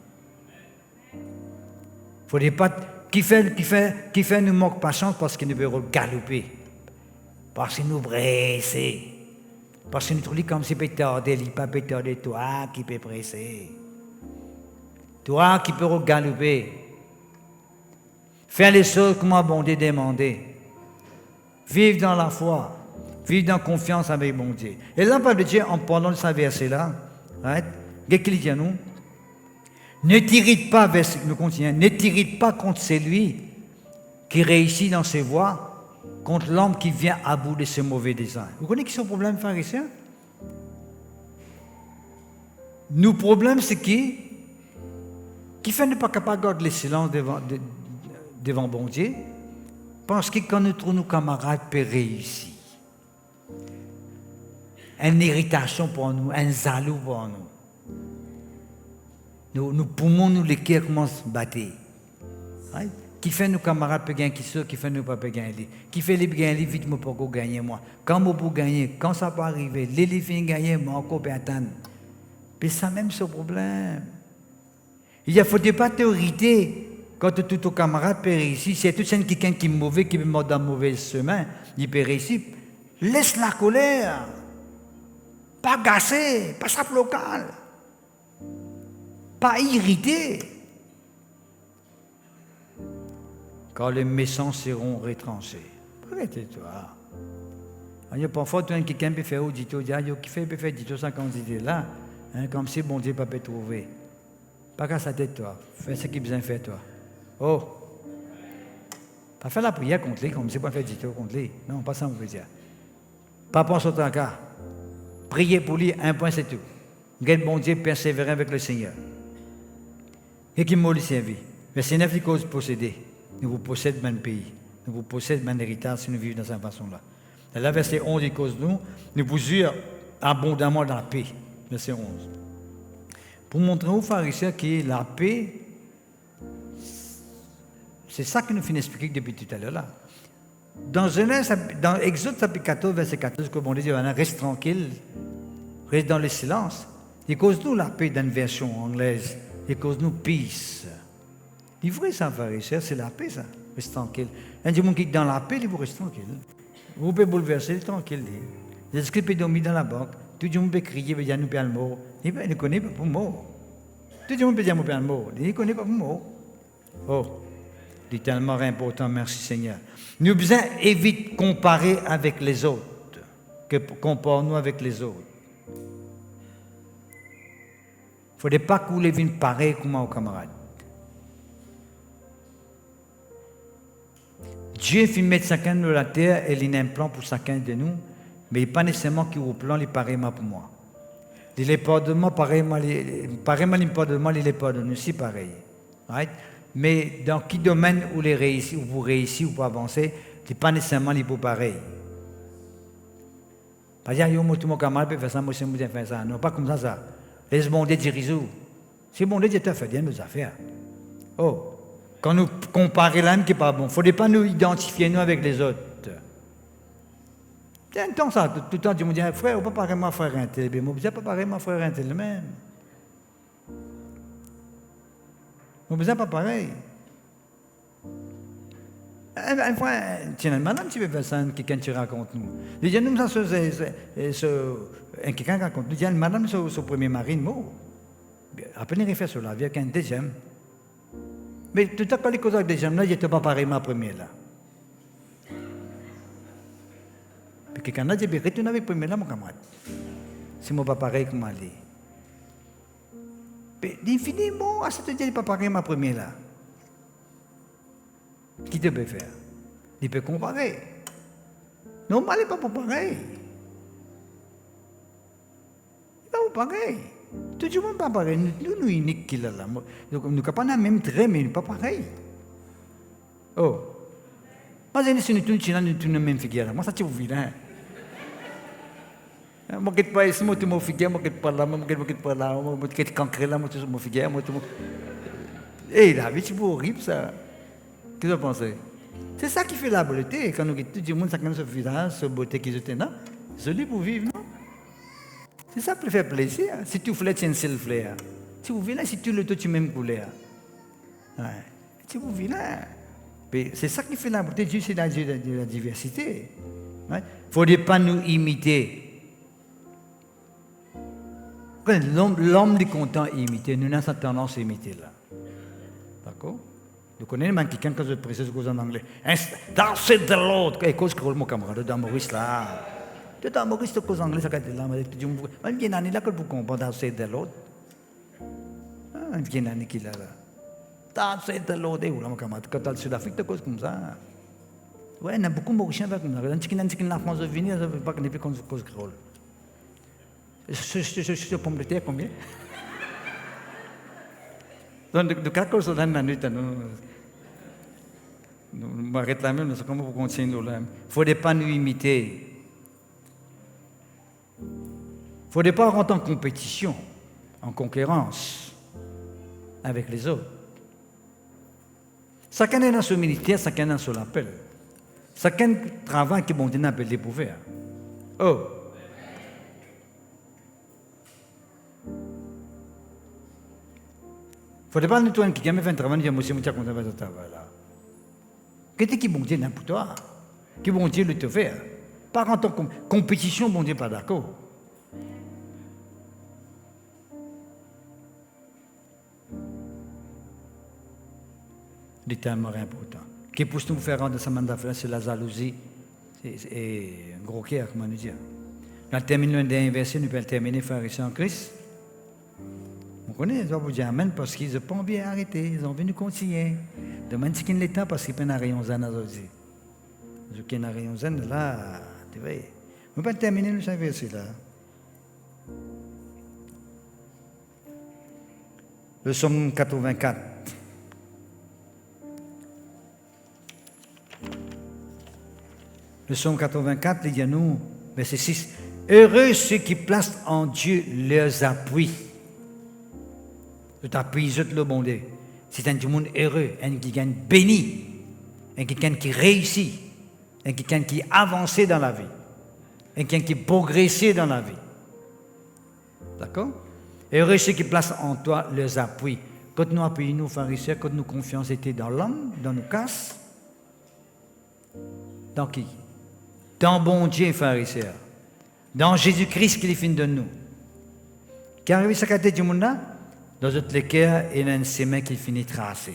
Il ne faudrait pas. Qui fait nous manque patience parce qu'il nous veut galoper. Parce qu'il nous presse. Parce qu'il nous trouve comme si peut tarder, il ne peut pas tarder toi qui peux presser. Toi qui peux galoper. Faire les choses comme bon Dieu demandé. Vivre dans la foi. Vivre dans confiance avec bon Dieu. Et là, Père de Dieu, en parlant de ce verset-là, qu'est-ce qu'il dit à nous? Ne t'irrite pas, nous continuons, ne t'irrite pas contre celui qui réussit dans ses voies, contre l'homme qui vient à bout de ses mauvais desseins. Vous connaissez qui sont le problème, pharisiens? Nous, problème, c'est qui fait ne pas capable de garder le silence devant bon Dieu, Parce que quand nous trouvons nos camarades peut réussir, une irritation pour nous, un jaloux pour nous. Nous poumons, nous les cœurs commencent à battre. Right? Qui fait nos camarades peut gagner, qui fait nous pas peut gagner. Qui fait les gagner, vite, moi pour gagner moi. Quand moi pour gagner, quand ça peut arriver, les filles gagner, moi encore peut attendre. Mais ça même ce problème. Il ne faut pas t'irriter quand tout ton camarade peut réussir. Si tout c'est quelqu'un qui est mauvais, qui est mort dans mauvais chemin, il peut réussir. Laisse la colère. Pas gacer, pas ça local. Pas irrité. Quand les méchants seront retranchés. Arrête-toi. Il y a parfois quelqu'un peut faire audito, qui fait peut faire audito ça quand on dit là, comme si bon Dieu ne peut pas trouver. Pas qu'à sa tête toi, fais ce qu'il a besoin de faire toi. Oh, pas faire la prière contre lui, comme si pas faire audito contre lui. Non, pas ça on veut dire. Pas penser au temps cas. Priez pour lui, un point c'est tout. Garde bon Dieu, persévérer avec le Seigneur. Et qui m'a servi. Verset 9, il cause posséder. Nous vous possédons mon pays. Nous vous possédons mon héritage si nous vivons dans cette façon-là. Et là, verset 11, il cause nous vous jure abondamment dans la paix. Verset 11. Pour montrer aux pharisiens que la paix, c'est ça que nous finissons d'expliquer depuis tout à l'heure là. Dans Exode chapitre 14, verset 14, que bon Dieu dit, reste tranquille, reste dans le silence. Il cause nous la paix dans une version anglaise. Il cause nous peace. Il vrai ça, pharisiens, c'est la paix ça. Reste tranquille. Un du monde qui est dans la paix, il vous reste tranquille. Vous pouvez bouleverser, tranquille. Les esprits peuvent dormir dans la banque. Tout le monde peut crier, peut dire nous perdons le mot. Il ne connaît pas pour le mot. Tout le monde peut dire nous perdons le mot. Il ne connaît pas pour le mot. Oh, c'est tellement important, merci Seigneur. Nous besoin éviter de comparer avec les autres, que comparons-nous avec les autres. Il ne faudrait pas couler vite pareil comme aux camarades. Dieu fait mettre chacun de la terre et il a un plan pour chacun de nous, mais il n'est pas nécessairement qu'il au plan, il est pareillement pour moi. Il est pardonnement, pareillement, il est pardonnement, il est pardonné aussi pareil. Right? Mais dans quel domaine où vous réussissez ou pas avancer, ce n'est pas nécessairement les pareil. Pas dire, yo, moi, tout mon camarade peut faire ça, moi, c'est moi qui faire ça. Non, pas comme ça. Laisse bon Dieu dire résoudre. Si bon Dieu te fait bien nos affaires. Oh, quand nous comparons l'âme qui n'est pas bon, il ne faudrait pas nous identifier nous avec les autres. C'est un temps ça, tout le temps tu me dis, frère, on ne peut pas parler à frère un tel, mais on ne peut pas parler à frère un tel même. On ne peut pas pareil. Une fois, tiens, madame, tu veux faire ça, quelqu'un te raconte nous. Il dit, nous, quelqu'un raconte, il dit, madame, son premier mari, mot. Après, il refait sur la vie avec un deuxième. Mais tout à coup, les causes avec des deuxième, là, il n'était pas pareil ma première, là. Puis quelqu'un a dit, retourne avec premier, là, mon camarade. C'est mon pas pareil comme aller. Mais infiniment, à cette il n'est pas pareil ma première, là. Qui te peut faire? Il peut comparer. Non, mais il n'est pas pareil. Il n'est pas pareil. Tout le monde n'est pas pareil. Nous uniques qu'il a là. Nous n'avons pas le même trait, mais il n'est pas pareil. Oh. Moi, si nous sommes la même figure. Moi, ça, tu vois, vilain. Moi, je ne sais pas si moi, tu m'as figure, moi, je ne sais pas là, moi, je ne sais pas là, moi, je ne sais pas cancré là, moi, tu m'as figure, moi, tu m'as. Eh, la vie, c'est horrible, ça. Qu'est-ce que vous pensez? C'est ça qui fait la beauté. Quand nous tout le monde, chacun se village, ce beauté qui est là, c'est lui pour vivre, non? C'est ça qui fait plaisir. Si tu flèches, c'est un seul flair. Si vous vivez, si tu le tu même couleur. Ouais. Si vous vivez, c'est ça qui fait la beauté. Dieu, c'est la diversité. Il ne faudrait pas nous imiter. L'homme est content d'imiter. Nous avons cette tendance à imiter là. D'accord? Vous connaissez même quelqu'un qui se précise en anglais. Thou said the Lord. Et cause que mon camarade dans Maurice là. Dans Maurice, tu cause anglais, ça fait là. Mais il y a un là que vous comprenez. Thou said the Lord. Il y a un qui là. Thou said the Lord. Et où là, mon camarade? Quand tu es en Sud-Afrique, tu cause comme ça. Ouais, il y a beaucoup de Mauriciens avec nous. Quand la France venir, ça ne veut pas qu'on ait plus cause créole. Ce pomme de terre, combien? Donc, de quelle cause on a une minute? Nous arrêtons là même, comment vous continuez là. Il ne faudrait pas nous imiter. Il ne faudrait pas rentrer en compétition, en concurrence avec les autres. Chacun est dans son ministère, chacun est dans son appel. Chacun travaille qui bon Dieu n'a pas découvert. Oh! Il ne faudrait pas nous tourner qui a fait un travail, dire, moi aussi, je suis content de ce travail-là. Qu'est-ce qui bon Dieu n'a pour toi? Qui bon Dieu le te faire? Pas en tant que compétition, bon Dieu, pas d'accord. C'est tellement important. Qui pousse nous faire rendre ce mandat, c'est la jalousie et un gros cœur, comment nous dire. Quand on termine l'un des versets, nous pouvons terminer frères et sœurs en Christ. On connaît, ils vont vous dire Amen parce qu'ils n'ont pas bien arrêté, ils ont venu continuer. Demande ce qu'ils ont le temps parce qu'ils peuvent arrêter un zan à aujourd'hui. Ceux qui ont arrêté un zan, là, tu vois. On peut terminer le verset là. Le psaume 84. Le psaume 84, il dit à nous, verset 6, heureux ceux qui placent en Dieu leurs appuis. Tout appui, tout le bon Dieu. C'est un monde heureux, un quelqu'un béni, un quelqu'un qui réussit, un quelqu'un qui avance dans la vie, un quelqu'un qui progresse dans la vie. D'accord? Heureux ceux qui placent en toi leurs appuis. Quand nous appuyons nos pharisiens, quand nous confiance était dans l'homme, dans nos casses, dans qui? Dans bon Dieu, pharisiens. Dans Jésus-Christ qui est fin de nous. Qui arrive à côté du monde là? Dans notre cœur, il y a un chemin qui finit tracé.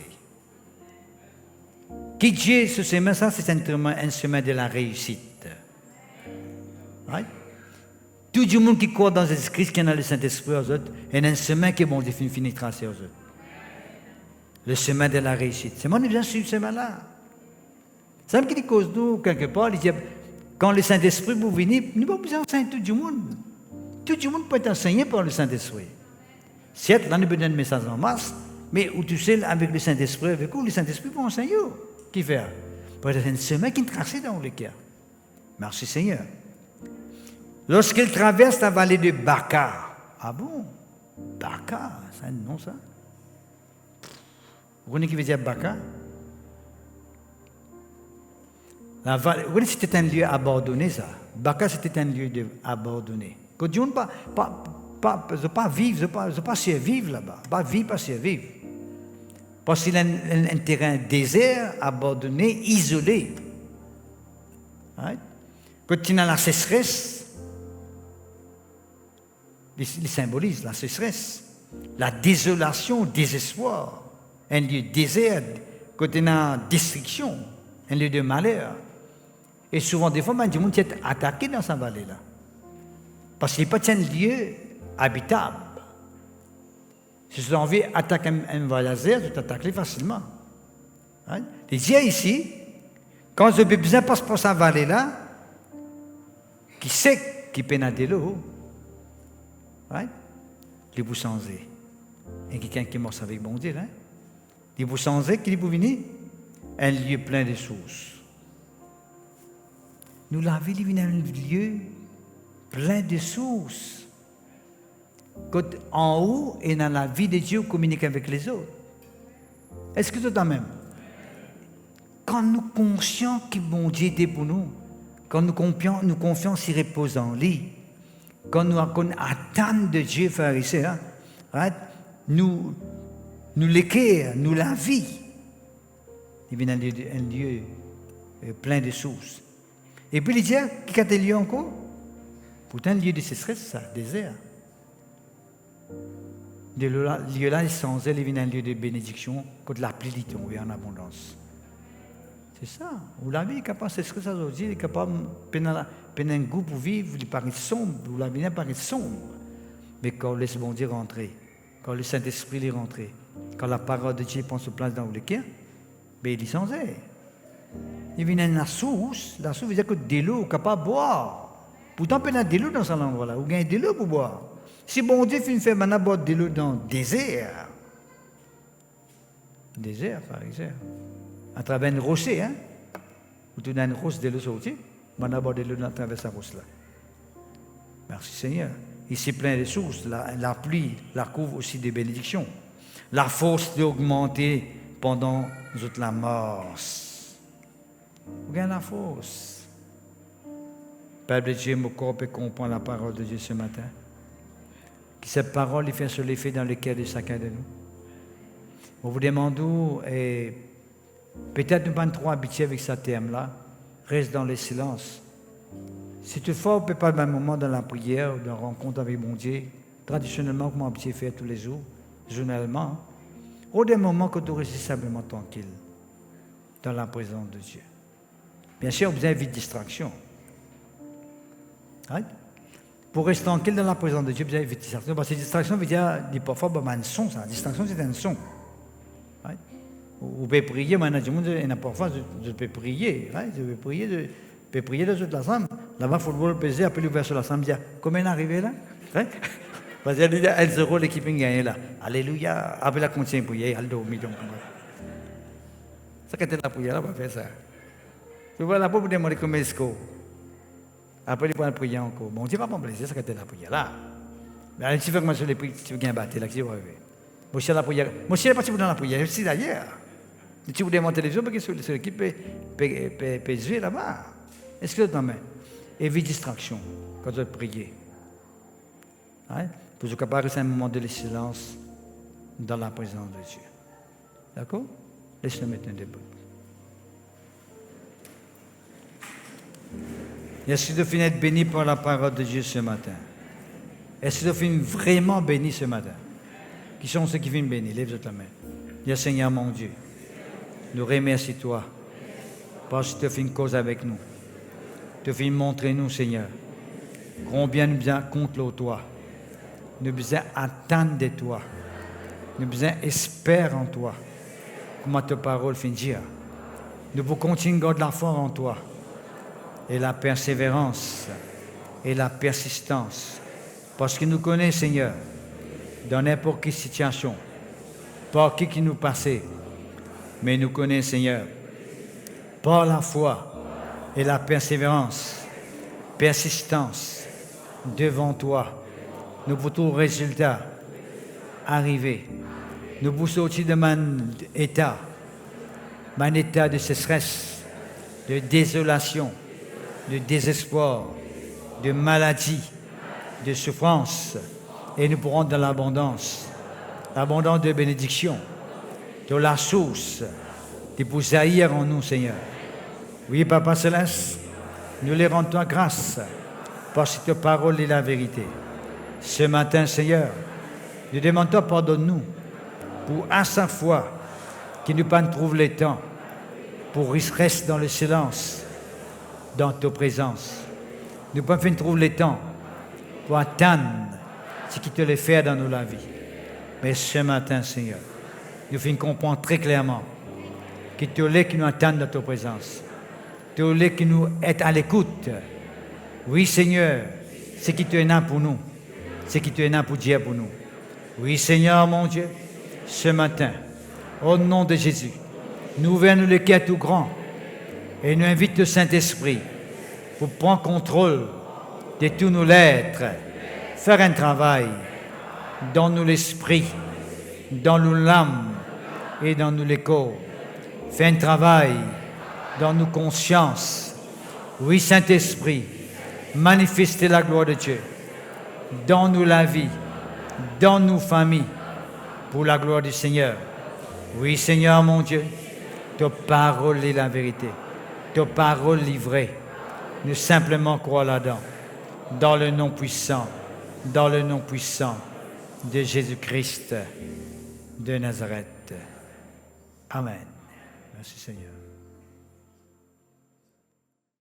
Qui Dieu, ce chemin, ça, c'est un chemin de la réussite. Right? Tout le monde qui croit dans Jésus-Christ, qui a le Saint-Esprit aux autres, il y a un chemin qui est bon, qui finit tracé aux autres. Le chemin de la réussite. C'est moi qui viens sur ce chemin-là. C'est ce qui cause nous, quelque part, il dit, quand le Saint-Esprit vous venez, nous n'avons pas besoin d'enseigner tout le monde. Tout le monde peut être enseigné par le Saint-Esprit. Certes, là, nous avons un message en masse, mais où tu sais, avec le Saint-Esprit, avec où le Saint-Esprit peut enseigner. Qui fait? Peut-être un chemin qui est tracé dans le cœur. Merci Seigneur. Lorsqu'il traverse la vallée de Baca. Ah bon? Baca, c'est un nom ça? Vous connaissez qui veut dire Baca? La vallée, vous voyez, c'était un lieu abandonné, ça. Baca, c'était un lieu abandonné. Que Dieu pas vivre, pas survivre là-bas. Pas vivre, pas survivre. Parce qu'il y a un terrain désert, abandonné, isolé. Right? Quand il y a la sécheresse, il symbolise la sécheresse, la désolation, le désespoir. Un lieu désert, quand il y a la destruction, un lieu de malheur. Et souvent, des fois, il y a des gens qui sont attaqués dans cette vallée-là. Parce qu'il n'y a pas un lieu habitable. Si tu as envie d'attaquer un voyageur, tu t'attaques facilement. Hein? Les gens ici, quand vous avez besoin de passer par cette vallée-là, qui sait qui peine à de l'eau, hein? Il vous changer. Et quelqu'un qui est mort avec bon Dieu, hein? Il vous changer, qui vous venir un lieu plein de sources. Nous l'avons vu un lieu plein de sources. Quand en haut et dans la vie de Dieu, communique avec les autres. Est-ce que c'est même? Quand nous sommes conscients que bon Dieu est pour nous, quand nous confions s'y repose en lui, quand nous attendons de Dieu, frères et sœurs, hein, nous l'équerre, nous la vie. Il y a un lieu plein de sources. Et puis il dit, qui a des lieux encore? Pourtant, le lieu de sécheresse, c'est ça, désert. De lieu-là, il sans elle, il vient un lieu de bénédiction, quand la pluie tombe en abondance. C'est ça. Vous l'avez capable de sécheresse aujourd'hui, il est capable de un goût pour vivre, il paraît sombre, vous l'avez bien paraît sombre. Mais quand on laisse bon Dieu rentrer, quand le Saint-Esprit est rentré, quand la parole de Dieu prend sa place dans le cœur, mais il est sans elle. Il vient la source veut dire que de l'eau capable de boire. Pourtant, il y a de l'eau dans cet endroit-là, vous gagnez de l'eau pour boire. Si bon Dieu fait une faire maintenant boire de l'eau dans le désert, par exemple, à travers une rocher, hein? Où tu as une roche de l'eau sortie, on a abordé l'eau à travers cette roche-là. Merci Seigneur. Ici, plein de sources. La pluie, la couvre aussi des bénédictions. La force d'augmenter pendant toute la mort. Regarde la force. Père de Dieu, mon corps peut comprendre la parole de Dieu ce matin. Que cette parole fait sur l'effet dans le cœur de chacun de nous. On vous demande, et peut-être nous ne sommes pas trop habitués avec ce thème-là, reste dans le silence. Si toutefois on ne peut pas même moment dans la prière ou dans la rencontre avec mon Dieu, traditionnellement, comme on peut faire tous les jours, journalement, au des moments que tu restes simplement tranquille dans la présence de Dieu. Bien sûr, vous avez vite distraction. Right? Pour rester tranquille dans la présence de Dieu, vous avez vite distraction. Parce que distraction veut dire parfois un son. Ça. Distraction, c'est un son. Right? Vous pouvez prier, maintenant, du monde, et parfois, je peux prier. Right? Je peux prier de toute la chambre. Là-bas, il faut le peser, après l'ouvert sur la chambre, dire comment est arrivé là? Right? Parce qu'il y a 1-0 l'équipe gagne là. Alléluia. Après la continue de prier, elle doit au million. Ça, quand la prière, on va faire ça. Vous voyez là, pour vous demander comment est-ce que. Après, il va prier encore. Bon, Dieu va pas me plaisir, ça, quand la prière là. Mais si vous faites sur les prières, si vous gagnez battre, là, qui va arriver? Moi, je suis la prière. Moi, je suis parti dans la prière, je suis d'ailleurs. Si vous demandez télévision, parce que sur l'équipe peut jouer là-bas. Est-ce que vous avez et vite distraction quand vous priez? Hein? Pour vous capable un moment de silence dans la présence de Dieu. D'accord? Laissez-nous mettre un debout. Est-ce que vous finissez être béni par la parole de Dieu ce matin? Est-ce que vous finissez vraiment béni ce matin? Qui sont ceux qui viennent bénir? Lève votre main. Dis Seigneur mon Dieu, nous remercions toi parce que tu fais une cause avec nous. Tu fais montrer nous, Seigneur, combien nous besoin contre toi. Nous besoin attendre de toi. Nous besoin espérer en toi. Comment ta parole fait dire. Nous pouvons continuer à garder la foi en toi. Et la persévérance et la persistance. Parce que nous connaissons, Seigneur, dans n'importe quelle situation, par qui nous passait, mais nous connaissons, Seigneur, par la foi et la persévérance, persistance devant toi, nous pouvons résultat arriver. Nous pouvons sortir de mon état de sécheresse, de désolation, de désespoir, de maladie, de souffrance, et nous pourrons dans l'abondance de bénédiction, de la source, de pour jaillir en nous, Seigneur. Oui, Papa Céleste, nous les rendons grâce, parce que ta parole est la vérité. Ce matin, Seigneur, nous demandons pardonne-nous pour à chaque fois que nous ne trouvons le temps pour rester dans le silence, dans ta présence. Nous ne pouvons pas trouver le temps pour attendre ce qui te le fait dans nos vies. Mais ce matin, Seigneur, nous faisons comprendre très clairement que tu es là qui nous attend dans ta présence. Tu es là qui nous est à l'écoute. Oui, Seigneur, ce qui te est là pour nous, ce qui te est là pour dire pour nous. Oui, Seigneur, mon Dieu, ce matin, au nom de Jésus, nous ouvrons le cœur tout grand et nous invitons le Saint-Esprit pour prendre contrôle de tous nos lettres, faire un travail dans nous l'esprit, dans nous l'âme et dans nous le corps. Faire un travail dans nos consciences. Oui, Saint-Esprit, manifester la gloire de Dieu dans nous la vie, dans nos familles, pour la gloire du Seigneur. Oui, Seigneur mon Dieu, ta parole est la vérité, ta parole livrée. Nous simplement croire là-dedans, dans le nom puissant de Jésus-Christ de Nazareth. Amen. Merci Seigneur.